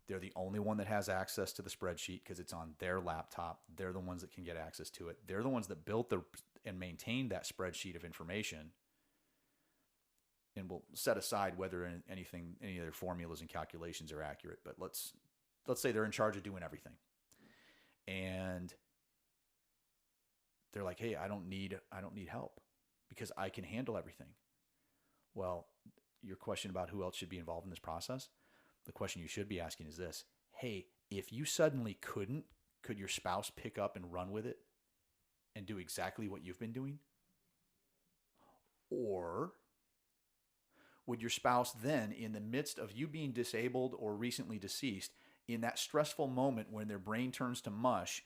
They're the only one that has access to the spreadsheet because it's on their laptop. They're the ones that can get access to it. They're the ones that built and maintained that spreadsheet of information. And we'll set aside whether any of their formulas and calculations are accurate. But let's say they're in charge of doing everything, and they're like, "Hey, I don't need help because I can handle everything." Well, your question about who else should be involved in this process, the question you should be asking is this: hey, if you suddenly couldn't, could your spouse pick up and run with it and do exactly what you've been doing? Or would your spouse then, in the midst of you being disabled or recently deceased, in that stressful moment when their brain turns to mush,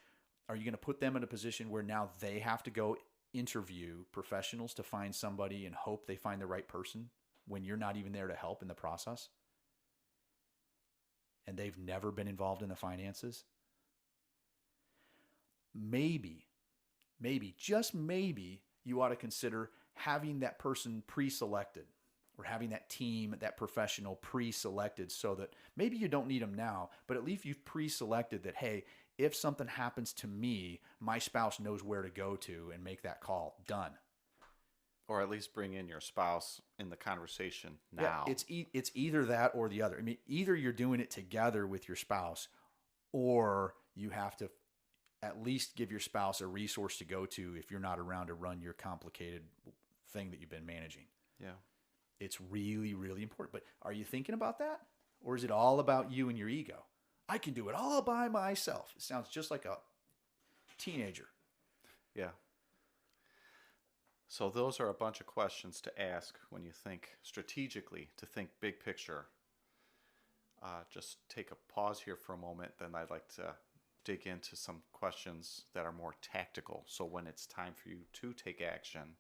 are you going to put them in a position where now they have to go interview professionals to find somebody and hope they find the right person when you're not even there to help in the process? And they've never been involved in the finances? Maybe, just maybe, you ought to consider having that person pre-selected, or having that team, that professional pre-selected, so that maybe you don't need them now, but at least you've pre-selected that, hey, if something happens to me, my spouse knows where to go to and make that call. Done. Or at least bring in your spouse in the conversation now. Yeah, it's either that or the other. I mean, either you're doing it together with your spouse, or you have to at least give your spouse a resource to go to if you're not around to run your complicated thing that you've been managing. Yeah. It's really, really important. But are you thinking about that? Or is it all about you and your ego? I can do it all by myself. It sounds just like a teenager. Yeah. So those are a bunch of questions to ask when you think strategically, to think big picture. just take a pause here for a moment. Then I'd like to dig into some questions that are more tactical. So when it's time for you to take action,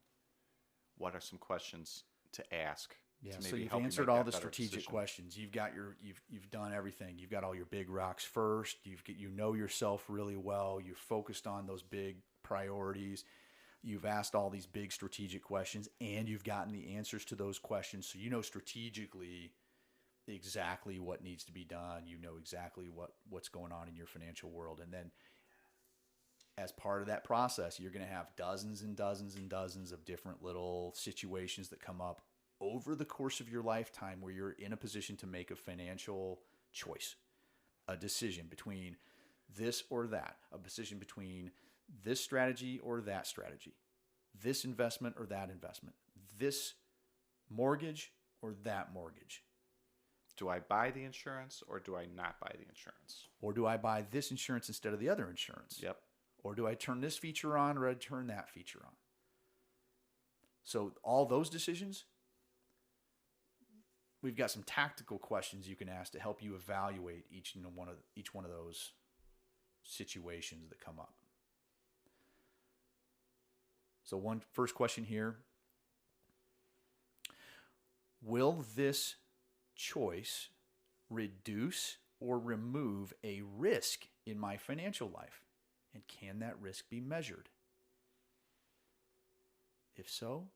what are some questions to ask Yeah, to so maybe you've help you answered make all that the better strategic decision? questions. You've done everything. You've got all your big rocks first. You know yourself really well. You've focused on those big priorities. You've asked all these big strategic questions, and you've gotten the answers to those questions. So you know strategically exactly what needs to be done. You know exactly what's going on in your financial world. And then as part of that process, you're going to have dozens and dozens and dozens of different little situations that come up over the course of your lifetime where you're in a position to make a financial choice, a decision between this or that, a decision between this strategy or that strategy, this investment or that investment, this mortgage or that mortgage. Do I buy the insurance or do I not buy the insurance? Or do I buy this insurance instead of the other insurance? Yep. Or do I turn this feature on or I turn that feature on? So all those decisions, we've got some tactical questions you can ask to help you evaluate each one of those situations that come up. So first question here. Will this choice reduce or remove a risk in my financial life? And can that risk be measured? If so,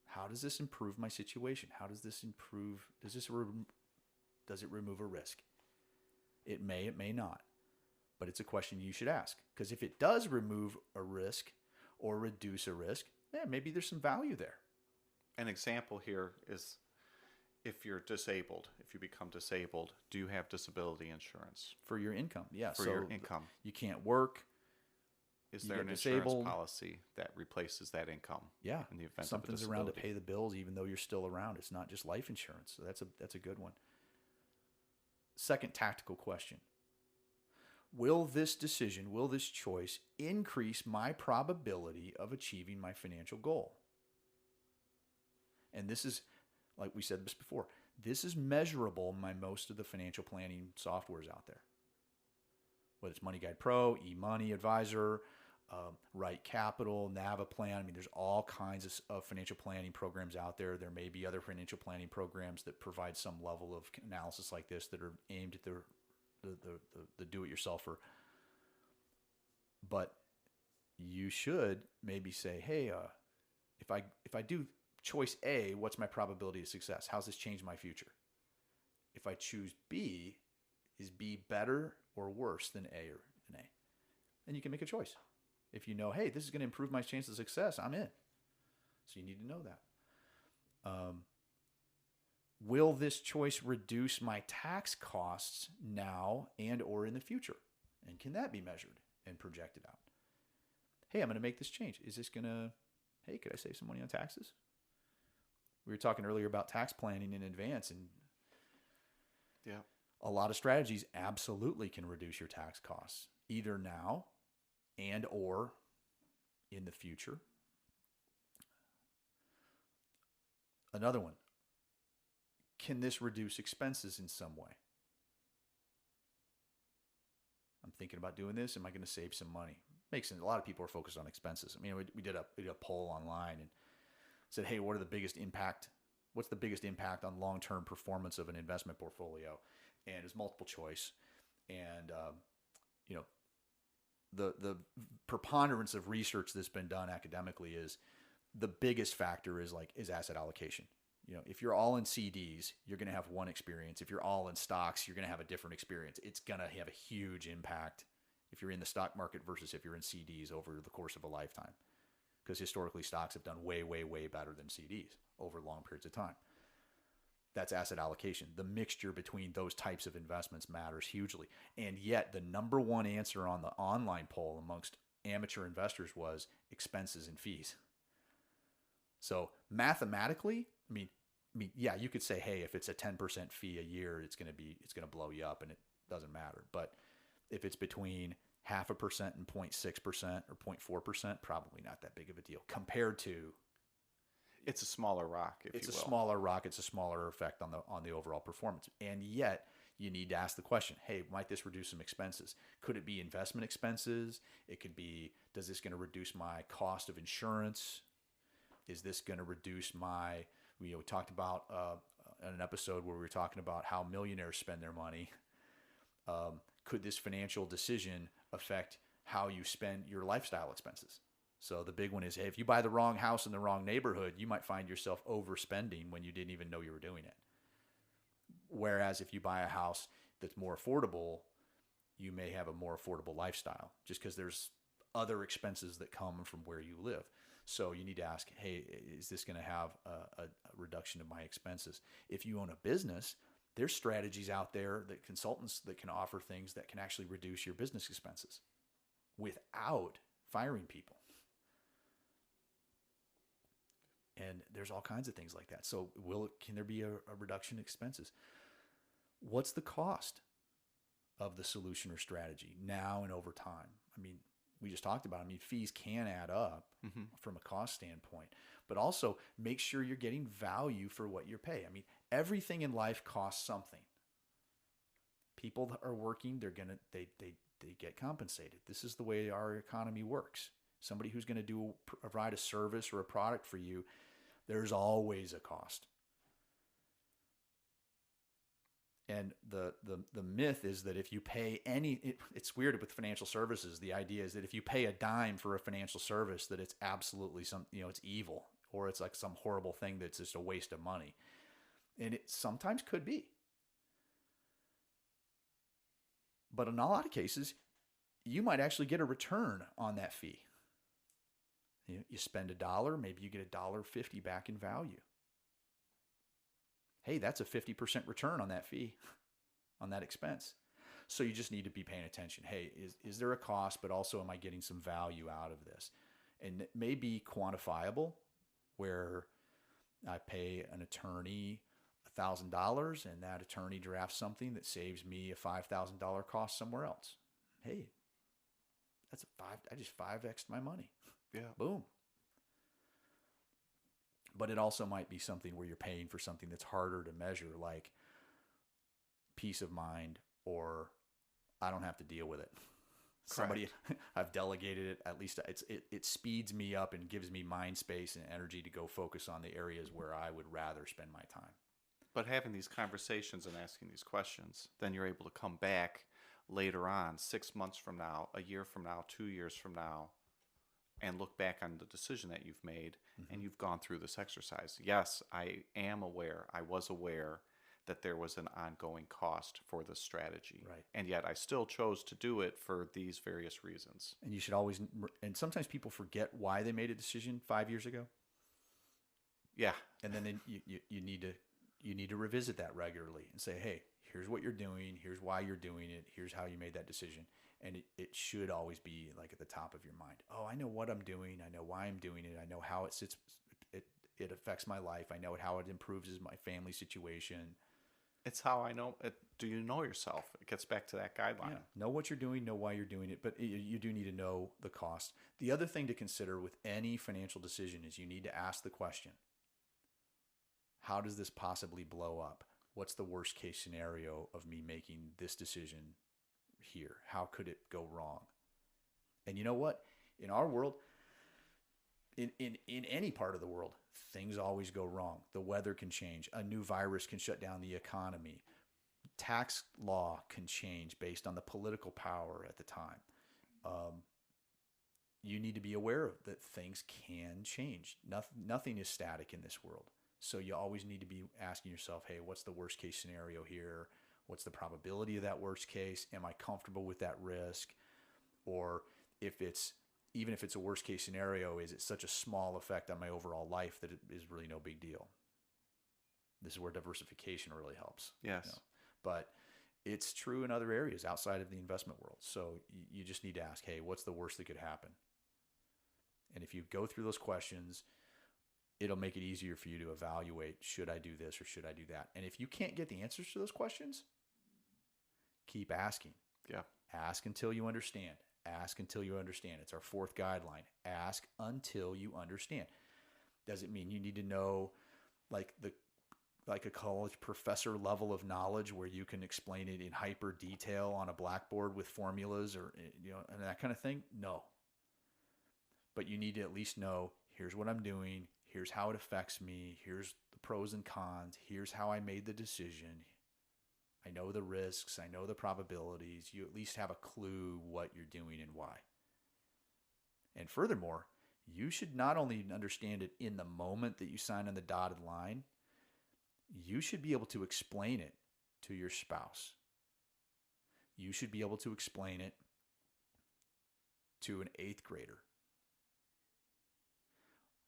how does this improve my situation? How does this improve? Does it remove a risk? It may not. But it's a question you should ask. Because if it does remove a risk or reduce a risk, maybe there's some value there. An example here is if you're disabled, if you become disabled, do you have disability insurance? For your income, yeah. For your income. You can't work. Is You there get an disabled. insurance policy that replaces that income? Yeah. In the event Something's of a around to disability? pay the bills even though you're still around. It's not just life insurance. So that's a good one. Second tactical question. Will this choice increase my probability of achieving my financial goal? And this is, like we said this before, this is measurable by most of the financial planning softwares out there. Whether it's Money Guide Pro, eMoney Advisor, Right Capital, Navaplan. I mean, there's all kinds of financial planning programs out there. There may be other financial planning programs that provide some level of analysis like this that are aimed at the do-it-yourselfer. But you should maybe say, hey, if I do choice A, what's my probability of success? How's this change my future? If I choose B, is B better or worse than A or than A? And you can make a choice. If you know, hey, this is going to improve my chance of success, I'm in. So you need to know that. Will this choice reduce my tax costs now and or in the future? And can that be measured and projected out? Hey, I'm going to make this change. Is this going to, hey, could I save some money on taxes? We were talking earlier about tax planning in advance, and yeah, a lot of strategies absolutely can reduce your tax costs, either now and or in the future. Another one. Can this reduce expenses in some way? I'm thinking about doing this. Am I going to save some money? Makes sense. A lot of people are focused on expenses. I mean, we did a poll online and said, hey, what's the biggest impact on long-term performance of an investment portfolio? And it's multiple choice. And, the preponderance of research that's been done academically is the biggest factor is asset allocation. If you're all in CDs, you're going to have one experience. If you're all in stocks, you're going to have a different experience. It's going to have a huge impact if you're in the stock market versus if you're in CDs over the course of a lifetime. Because historically, stocks have done way, way, way better than CDs over long periods of time. That's asset allocation. The mixture between those types of investments matters hugely. And yet, the number one answer on the online poll amongst amateur investors was expenses and fees. So mathematically, I mean, yeah, you could say, hey, if it's a 10% fee a year, it's going to blow you up, and it doesn't matter. But if it's between 0.5% and 0.6% or 0.4%, probably not that big of a deal compared to. It's a smaller rock, if It's you a will. smaller rock. It's a smaller effect on the overall performance. And yet, you need to ask the question: hey, might this reduce some expenses? Could it be investment expenses? It could be: does this going to reduce my cost of insurance? Is this going to reduce my? We talked about in an episode where we were talking about how millionaires spend their money. Could this financial decision affect how you spend your lifestyle expenses? So the big one is, hey, if you buy the wrong house in the wrong neighborhood, you might find yourself overspending when you didn't even know you were doing it. Whereas if you buy a house that's more affordable, you may have a more affordable lifestyle just because there's other expenses that come from where you live. So you need to ask, hey, is this going to have a reduction of my expenses? If you own a business, there's strategies out there that consultants that can offer things that can actually reduce your business expenses without firing people. And there's all kinds of things like that. So can there be a reduction in expenses? What's the cost of the solution or strategy now and over time? I mean, we just talked about it. I mean, fees can add up from a cost standpoint, but also make sure you're getting value for what you pay. I mean, everything in life costs something. People that are working, they get compensated. This is the way our economy works. Somebody who's going to provide a service or a product for you, there's always a cost. And the myth is that if you pay it's weird with financial services. The idea is that if you pay a dime for a financial service, that it's absolutely it's evil, or it's like some horrible thing that's just a waste of money. And it sometimes could be. But in a lot of cases, you might actually get a return on that fee. You spend $1, maybe you get $1.50 back in value. Hey, that's a 50% return on that fee, on that expense. So you just need to be paying attention. Hey, is there a cost, but also am I getting some value out of this? And it may be quantifiable, where I pay an attorney $1,000 and that attorney drafts something that saves me a $5,000 cost somewhere else. Hey, I just 5x'd my money. Yeah. Boom. But it also might be something where you're paying for something that's harder to measure, like peace of mind, or I don't have to deal with it. Somebody, I've delegated it. At least it speeds me up and gives me mind space and energy to go focus on the areas where I would rather spend my time. But having these conversations and asking these questions, then you're able to come back later on, 6 months from now, a year from now, 2 years from now, and look back on the decision that you've made, and you've gone through this exercise. Yes, I was aware that there was an ongoing cost for this strategy. Right. And yet I still chose to do it for these various reasons. And you should always, and sometimes people forget why they made a decision 5 years ago. Yeah. And then you need to revisit that regularly and say, hey, here's what you're doing. Here's why you're doing it. Here's how you made that decision. And it should always be like at the top of your mind. Oh, I know what I'm doing. I know why I'm doing it. I know how it sits. It affects my life. I know how it improves my family situation. It's how I know it. Do you know yourself? It gets back to that guideline. Yeah. Know what you're doing, know why you're doing it, but you do need to know the cost. The other thing to consider with any financial decision is you need to ask the question, how does this possibly blow up? What's the worst case scenario of me making this decision here? How could it go wrong? And you know what? In our world, in any part of the world, things always go wrong. The weather can change. A new virus can shut down the economy. Tax law can change based on the political power at the time. You need to be aware that things can change. Nothing is static in this world. So you always need to be asking yourself, hey, what's the worst case scenario here? What's the probability of that worst case? Am I comfortable with that risk? Or even if it's a worst case scenario, is it such a small effect on my overall life that it is really no big deal? This is where diversification really helps. Yes. But it's true in other areas outside of the investment world. So you just need to ask, hey, what's the worst that could happen? And if you go through those questions, it'll make it easier for you to evaluate, should I do this or should I do that? And if you can't get the answers to those questions, keep asking. Yeah. Ask until you understand. Ask until you understand. It's our fourth guideline. Ask until you understand. Does it mean you need to know like a college professor level of knowledge where you can explain it in hyper detail on a blackboard with formulas or and that kind of thing? No. But you need to at least know, here's what I'm doing, here's how it affects me, here's the pros and cons, here's how I made the decision. I know the risks, I know the probabilities. You at least have a clue what you're doing and why. And furthermore, you should not only understand it in the moment that you sign on the dotted line, you should be able to explain it to your spouse. You should be able to explain it to an 8th grader.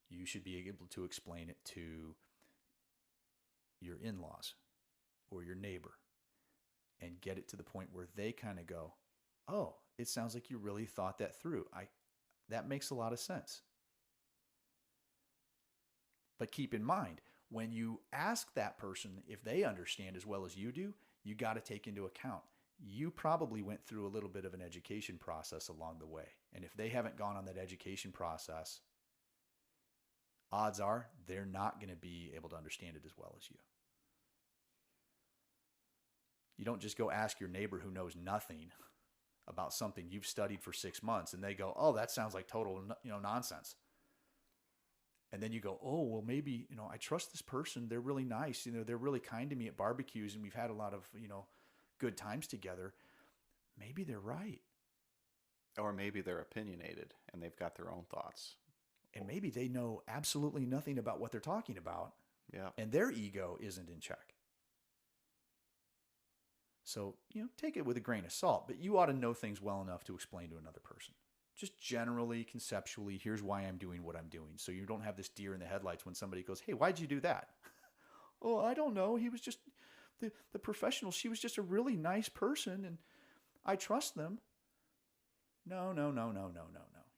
You should be able to explain it to your in-laws or your neighbor and get it to the point where they kind of go, oh, it sounds like you really thought that through. That makes a lot of sense. But keep in mind, when you ask that person if they understand as well as you do, you got to take into account you probably went through a little bit of an education process along the way. And if they haven't gone on that education process, odds are they're not going to be able to understand it as well as you. You don't just go ask your neighbor who knows nothing about something you've studied for 6 months and they go, oh, that sounds like total nonsense. And then you go, oh, well, maybe, I trust this person. They're really nice. They're really kind to me at barbecues and we've had a lot of, good times together. Maybe they're right. Or maybe they're opinionated and they've got their own thoughts. And maybe they know absolutely nothing about what they're talking about. Yeah. And their ego isn't in check. So, take it with a grain of salt, but you ought to know things well enough to explain to another person. Just generally, conceptually, here's why I'm doing what I'm doing. So you don't have this deer in the headlights when somebody goes, hey, why'd you do that? Oh, I don't know. He was just the professional. She was just a really nice person and I trust them. No.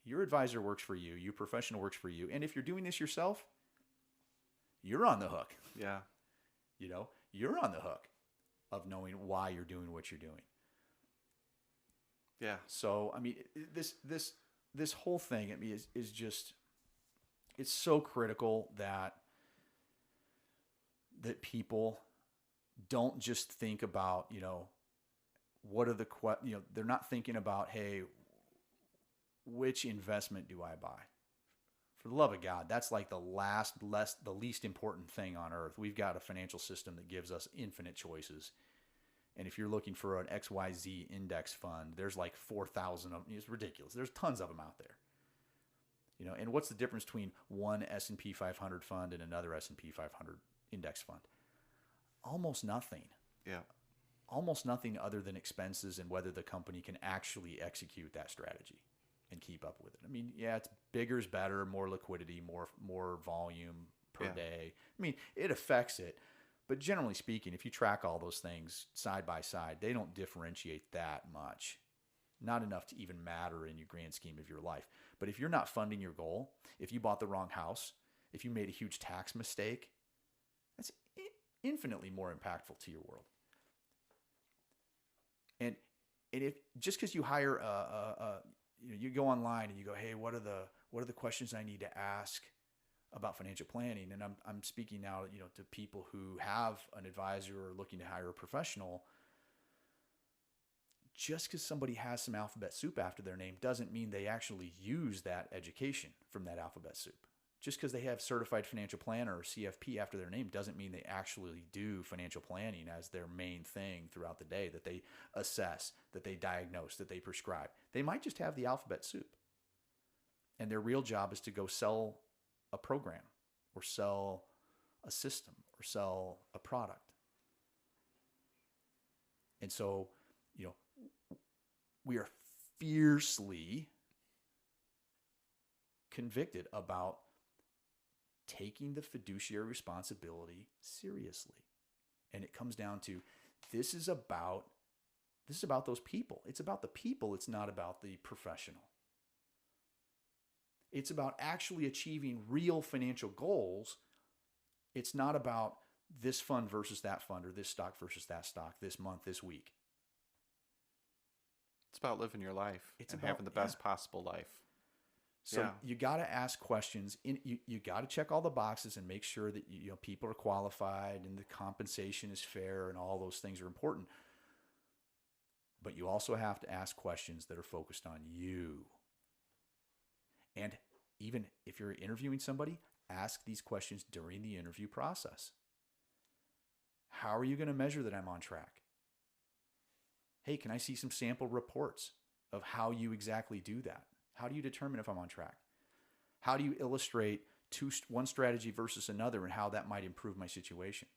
Your advisor works for you. Your professional works for you. And if you're doing this yourself, you're on the hook. Yeah. You're on the hook of knowing why you're doing what you're doing. Yeah. So, I mean, this whole thing, is just, it's so critical that people don't just think about, what are the, they're not thinking about, hey, which investment do I buy? For the love of God, that's like the least important thing on earth. We've got a financial system that gives us infinite choices. And if you're looking for an XYZ index fund, there's like 4,000 of them. It's ridiculous. There's tons of them out there. And what's the difference between one S&P 500 fund and another S&P 500 index fund? Almost nothing. Yeah. Almost nothing other than expenses and whether the company can actually execute that strategy and keep up with it. I mean, yeah, it's bigger is better, more liquidity, more volume per day. I mean, it affects it. But generally speaking, if you track all those things side by side, they don't differentiate that much. Not enough to even matter in your grand scheme of your life. But if you're not funding your goal, if you bought the wrong house, if you made a huge tax mistake, that's infinitely more impactful to your world. And if just because you hire you go online and you go, hey, what are the questions I need to ask about financial planning? And I'm speaking now, to people who have an advisor or looking to hire a professional. Just because somebody has some alphabet soup after their name doesn't mean they actually use that education from that alphabet soup. Just because they have certified financial planner or CFP after their name doesn't mean they actually do financial planning as their main thing throughout the day, that they assess, that they diagnose, that they prescribe. They might just have the alphabet soup. And their real job is to go sell a program or sell a system or sell a product. And so, we are fiercely convicted about taking the fiduciary responsibility seriously. And it comes down to, this is about those people. It's about the people. It's not about the professional. It's about actually achieving real financial goals. It's not about this fund versus that fund or this stock versus that stock, this month, this week. It's about living your life and having the best possible life. So Yeah. you got to ask questions. You got to check all the boxes and make sure that people are qualified and the compensation is fair and all those things are important. But you also have to ask questions that are focused on you. And even if you're interviewing somebody, ask these questions during the interview process. How are you going to measure that I'm on track? Hey, can I see some sample reports of how you exactly do that? How do you determine if I'm on track? How do you illustrate one strategy versus another and how that might improve my situation?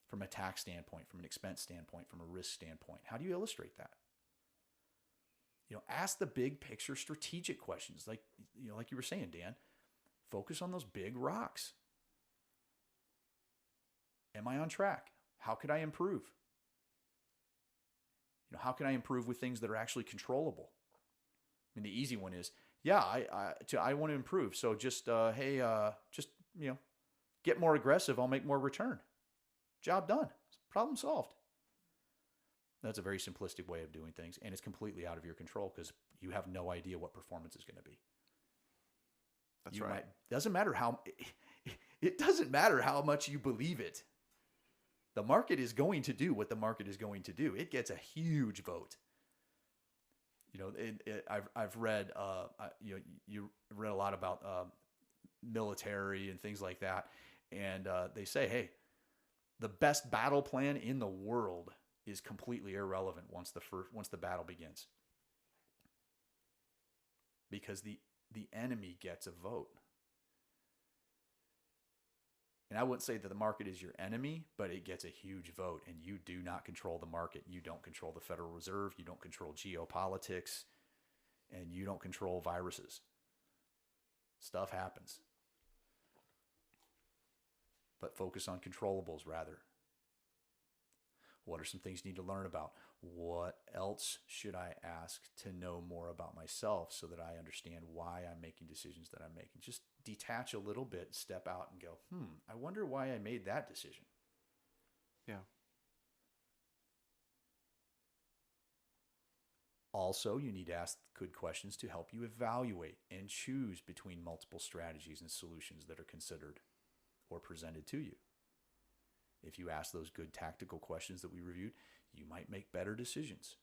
From a tax standpoint, from an expense standpoint, from a risk standpoint, how do you illustrate that? Ask the big picture strategic questions. Like you were saying, Dan, focus on those big rocks. Am I on track? How could I improve? How can I improve with things that are actually controllable? I mean, the easy one is, yeah, I want to improve. So just, get more aggressive. I'll make more return. Job done. Problem solved. That's a very simplistic way of doing things, and it's completely out of your control because you have no idea what performance is going to be. That's right. It doesn't matter how much you believe it. The market is going to do what the market is going to do. It gets a huge vote. I've read, you read a lot about military and things like that, and they say, hey, the best battle plan in the world is completely irrelevant once the battle begins, because the enemy gets a vote. And I wouldn't say that the market is your enemy, but it gets a huge vote, and you do not control the market. You don't control the Federal Reserve. You don't control geopolitics, and you don't control viruses. Stuff happens. But focus on controllables rather. What are some things you need to learn about? What else should I ask to know more about myself so that I understand why I'm making decisions that I'm making? Just detach a little bit, step out and go, I wonder why I made that decision. Yeah. Also, you need to ask good questions to help you evaluate and choose between multiple strategies and solutions that are considered or presented to you. If you ask those good tactical questions that we reviewed, you might make better decisions.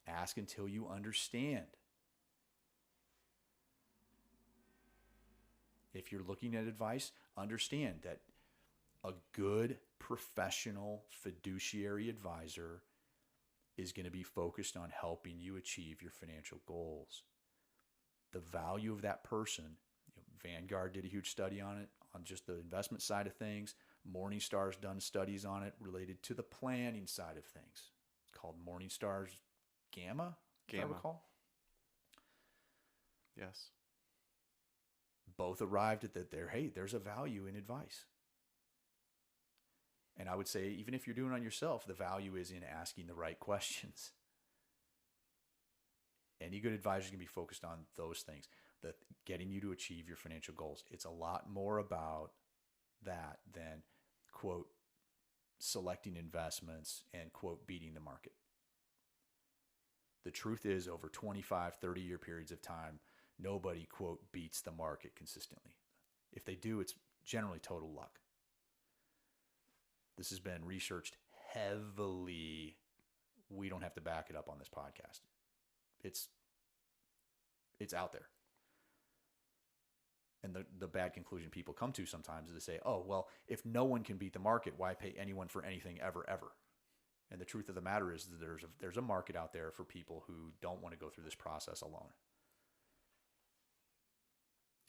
Ask until you understand. If you're looking at advice, understand that a good professional fiduciary advisor is going to be focused on helping you achieve your financial goals. The value of that person, Vanguard did a huge study on it, on just the investment side of things. Morningstar's done studies on it related to the planning side of things. It's called Morningstar's Gamma, if I recall. Yes. Both arrived at that there's a value in advice. And I would say, even if you're doing it on yourself, the value is in asking the right questions. Any good advisor is going to be focused on those things, that getting you to achieve your financial goals. It's a lot more about that than, quote, selecting investments and, quote, beating the market. The truth is, over 25, 30-year periods of time, nobody, quote, beats the market consistently. If they do, it's generally total luck. This has been researched heavily. We don't have to back it up on this podcast. It's out there. And the bad conclusion people come to sometimes is to say, oh, well, if no one can beat the market, why pay anyone for anything ever? And the truth of the matter is that there's a market out there for people who don't want to go through this process alone.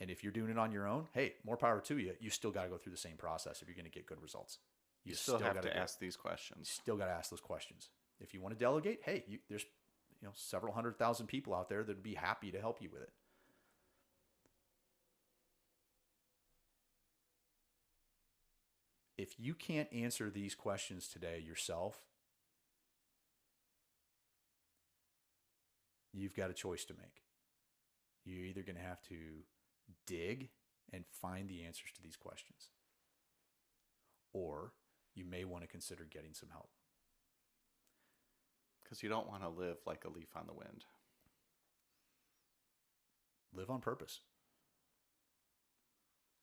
And if you're doing it on your own, hey, more power to you. You still got to go through the same process if you're going to get good results. You still have to ask these questions. Still got to ask those questions. If you want to delegate, hey, there's several 100,000 people out there that would be happy to help you with it. If you can't answer these questions today yourself, you've got a choice to make. You're either going to have to dig and find the answers to these questions, or you may want to consider getting some help. Because you don't want to live like a leaf on the wind. live on purpose.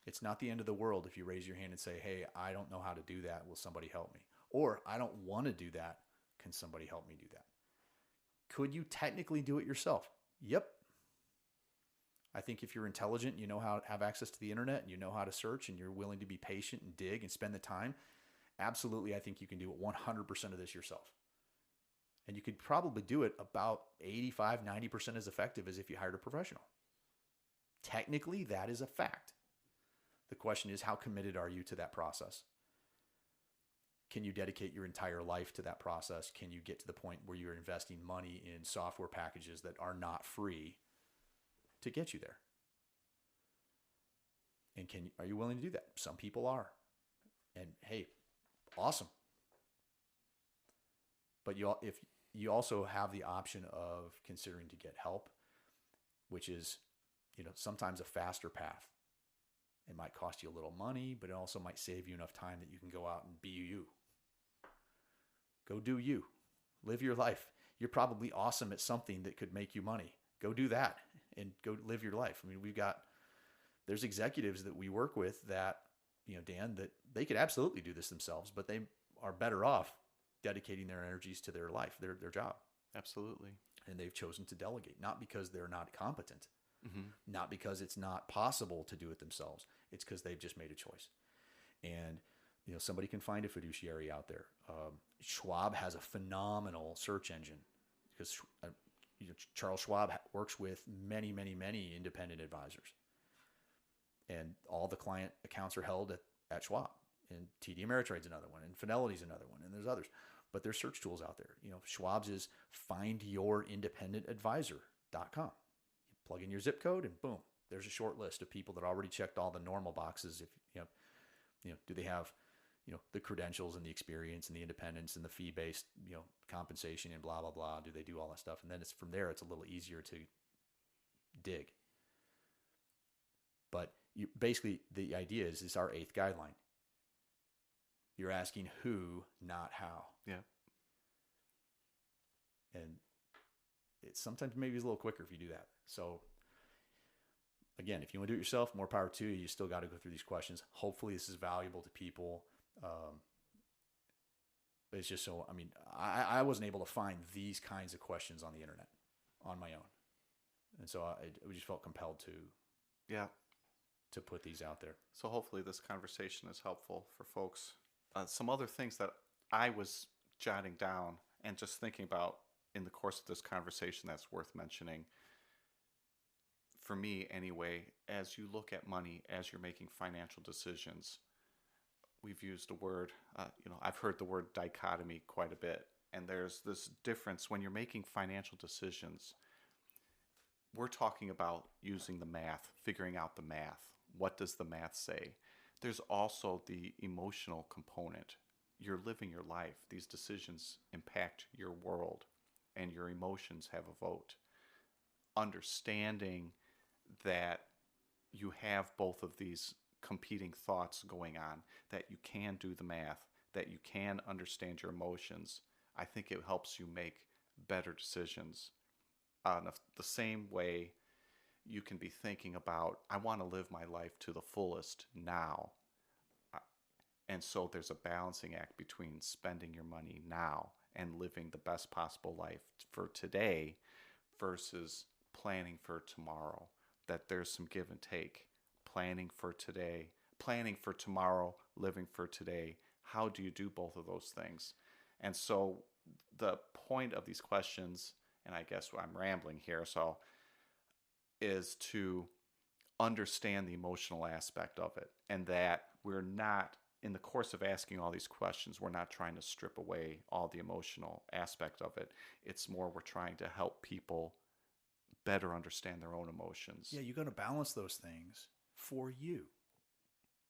It's not the end of the world if you raise your hand and say, hey, I don't know how to do that. Will somebody help me? Or I don't want to do that. Can somebody help me do that? Could you technically do it yourself? Yep. I think if you're intelligent, you know how to have access to the internet and you know how to search and you're willing to be patient and dig and spend the time, absolutely, I think you can do 100% of this yourself. And you could probably do it about 85, 90% as effective as if you hired a professional. Technically, that is a fact. The question is, how committed are you to that process? Can you dedicate your entire life to that process? Can you get to the point where you're investing money in software packages that are not free to get you there? And are you willing to do that? Some people are. And hey, awesome. But if you also have the option of considering to get help, which is, sometimes a faster path. It might cost you a little money, but it also might save you enough time that you can go out and be you. Go do you. Live your life. You're probably awesome at something that could make you money. Go do that and go live your life. I mean, there's executives that we work with that, Dan, that they could absolutely do this themselves, but they are better off dedicating their energies to their life, their job. Absolutely. And they've chosen to delegate, not because they're not competent, not because it's not possible to do it themselves. It's because they've just made a choice. And, somebody can find a fiduciary out there. Schwab has a phenomenal search engine because Charles Schwab works with many, many, many independent advisors. And all the client accounts are held at Schwab. And TD Ameritrade's another one. And Fidelity's another one. And there's others. But there's search tools out there. Schwab's is findyourindependengadvisor.com. You plug in your zip code and boom, there's a short list of people that already checked all the normal boxes. If do they have the credentials and the experience and the independence and the fee-based compensation and blah blah blah? Do they do all that stuff? And then it's from there it's a little easier to dig. But basically the idea is our 8th guideline. You're asking who, not how. Yeah. And it's sometimes maybe it's a little quicker if you do that. So again, if you want to do it yourself, more power to you. You still got to go through these questions. Hopefully this is valuable to people. It's just so, I wasn't able to find these kinds of questions on the internet on my own. And so I just felt compelled to put these out there. So hopefully this conversation is helpful for folks. Some other things that I was jotting down and just thinking about in the course of this conversation that's worth mentioning, for me anyway, as you look at money, as you're making financial decisions, we've used a word, I've heard the word dichotomy quite a bit. And there's this difference when you're making financial decisions. We're talking about using the math, figuring out the math. What does the math say? There's also the emotional component. You're living your life. These decisions impact your world, and your emotions have a vote. Understanding that you have both of these competing thoughts going on, that you can do the math, that you can understand your emotions, I think it helps you make better decisions. The same way you can be thinking about, I want to live my life to the fullest now. And so there's a balancing act between spending your money now and living the best possible life for today versus planning for tomorrow. That there's some give and take. Planning for today, planning for tomorrow, living for today. How do you do both of those things? And so the point of these questions, and I guess I'm rambling here, is to understand the emotional aspect of it, and that we're not, in the course of asking all these questions, we're not trying to strip away all the emotional aspect of it. It's more we're trying to help people better understand their own emotions. Yeah, you got to balance those things for you,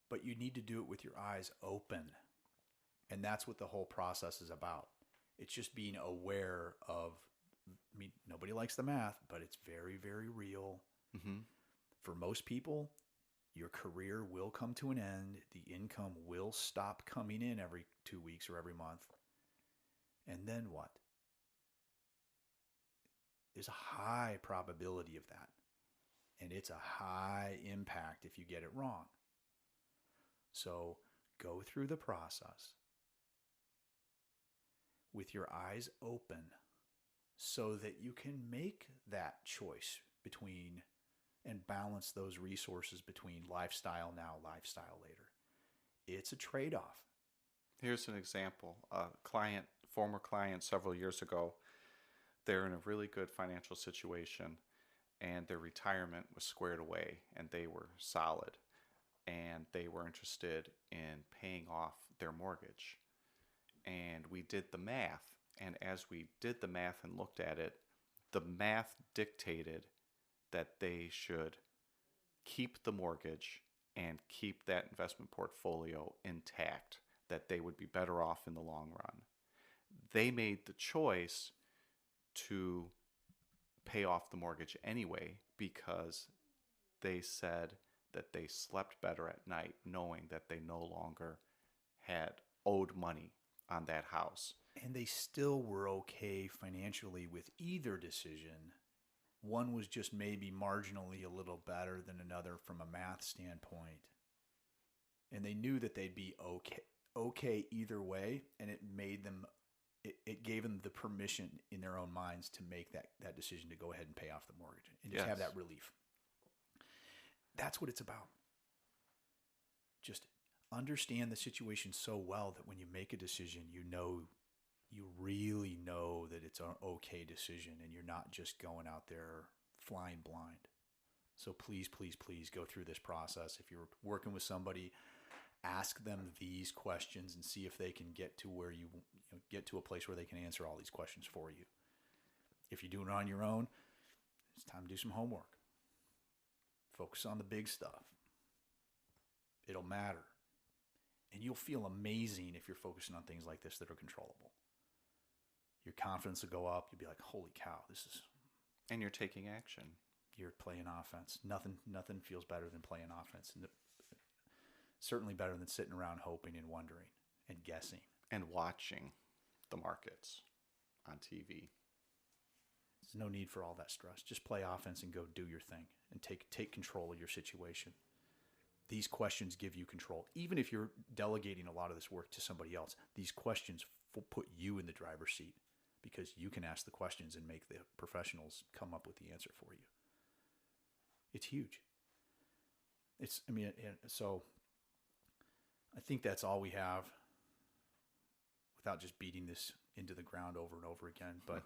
but you need to do it with your eyes open. And that's what the whole process is about. It's just being aware of, nobody likes the math, but it's very, very real. Mm-hmm. For most people, your career will come to an end. The income will stop coming in every 2 weeks or every month. And then what? There's a high probability of that. and it's a high impact if you get it wrong. So go through the process with your eyes open so that you can make that choice between and balance those resources between lifestyle now, lifestyle later. It's a trade-off. Here's an example. A former client several years ago, they're in a really good financial situation and their retirement was squared away and they were solid and they were interested in paying off their mortgage. And we did the math. And as we did the math and looked at it, the math dictated that they should keep the mortgage and keep that investment portfolio intact, that they would be better off in the long run. They made the choice to pay off the mortgage anyway because they said that they slept better at night knowing that they no longer had owed money on that house. And they still were okay financially with either decision. One was just maybe marginally a little better than another from a math standpoint. And they knew that they'd be okay either way, and it gave them the permission in their own minds to make that decision to go ahead and pay off the mortgage and just have that relief. That's what it's about. Just understand the situation so well that when you make a decision, you really know that it's an okay decision and you're not just going out there flying blind. So please, please, please go through this process. If you're working with somebody, ask them these questions and see if they can get to where get to a place where they can answer all these questions for you. If you're doing it on your own, it's time to do some homework. Focus on the big stuff. It'll matter. And you'll feel amazing if you're focusing on things like this that are controllable. Your confidence will go up. You'll be like, holy cow, this is... And you're taking action. You're playing offense. Nothing feels better than playing offense. And certainly better than sitting around hoping and wondering and guessing. And watching the markets on TV. There's no need for all that stress. Just play offense and go do your thing and take control of your situation. These questions give you control. Even if you're delegating a lot of this work to somebody else, these questions will put you in the driver's seat because you can ask the questions and make the professionals come up with the answer for you. It's huge. So I think that's all we have without just beating this into the ground over and over again. But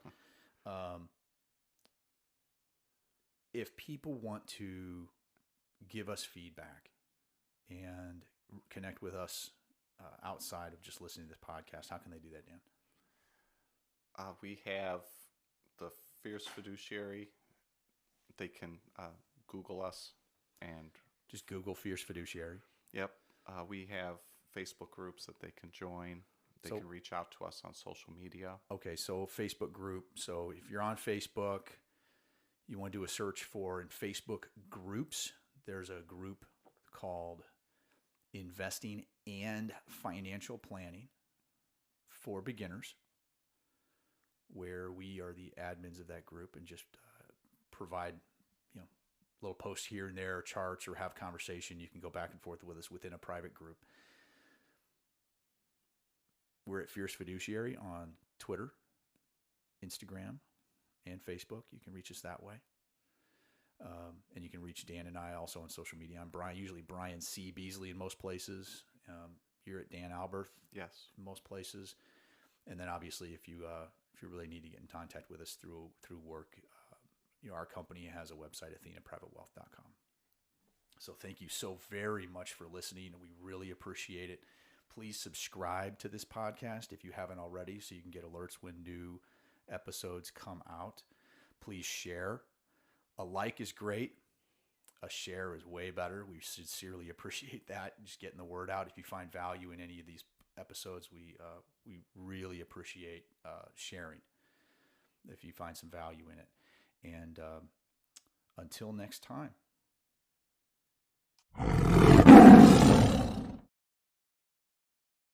if people want to give us feedback and connect with us outside of just listening to this podcast, how can they do that, Dan? We have the Fierce Fiduciary. They can Google us and just Google Fierce Fiduciary. Yep. We have Facebook groups that they can join. They can reach out to us on social media. Okay, so Facebook group. So if you're on Facebook, you want to do a search for in Facebook groups, there's a group called Investing and Financial Planning for Beginners, where we are the admins of that group and just provide little posts here and there, charts, or have conversation. You can go back and forth with us within a private group. We're at Fierce Fiduciary on Twitter, Instagram, and Facebook. You can reach us that way. And you can reach Dan and I also on social media. I'm Brian, usually Brian C. Beasley in most places. You're at Dan Alberth. Yes. In most places. And then obviously if you really need to get in contact with us through work, our company has a website, athenaprivatewealth.com. So thank you so very much for listening. We really appreciate it. Please subscribe to this podcast if you haven't already so you can get alerts when new episodes come out. Please share. A like is great. A share is way better. We sincerely appreciate that. Just getting the word out. If you find value in any of these episodes, we really appreciate sharing if you find some value in it. And until next time.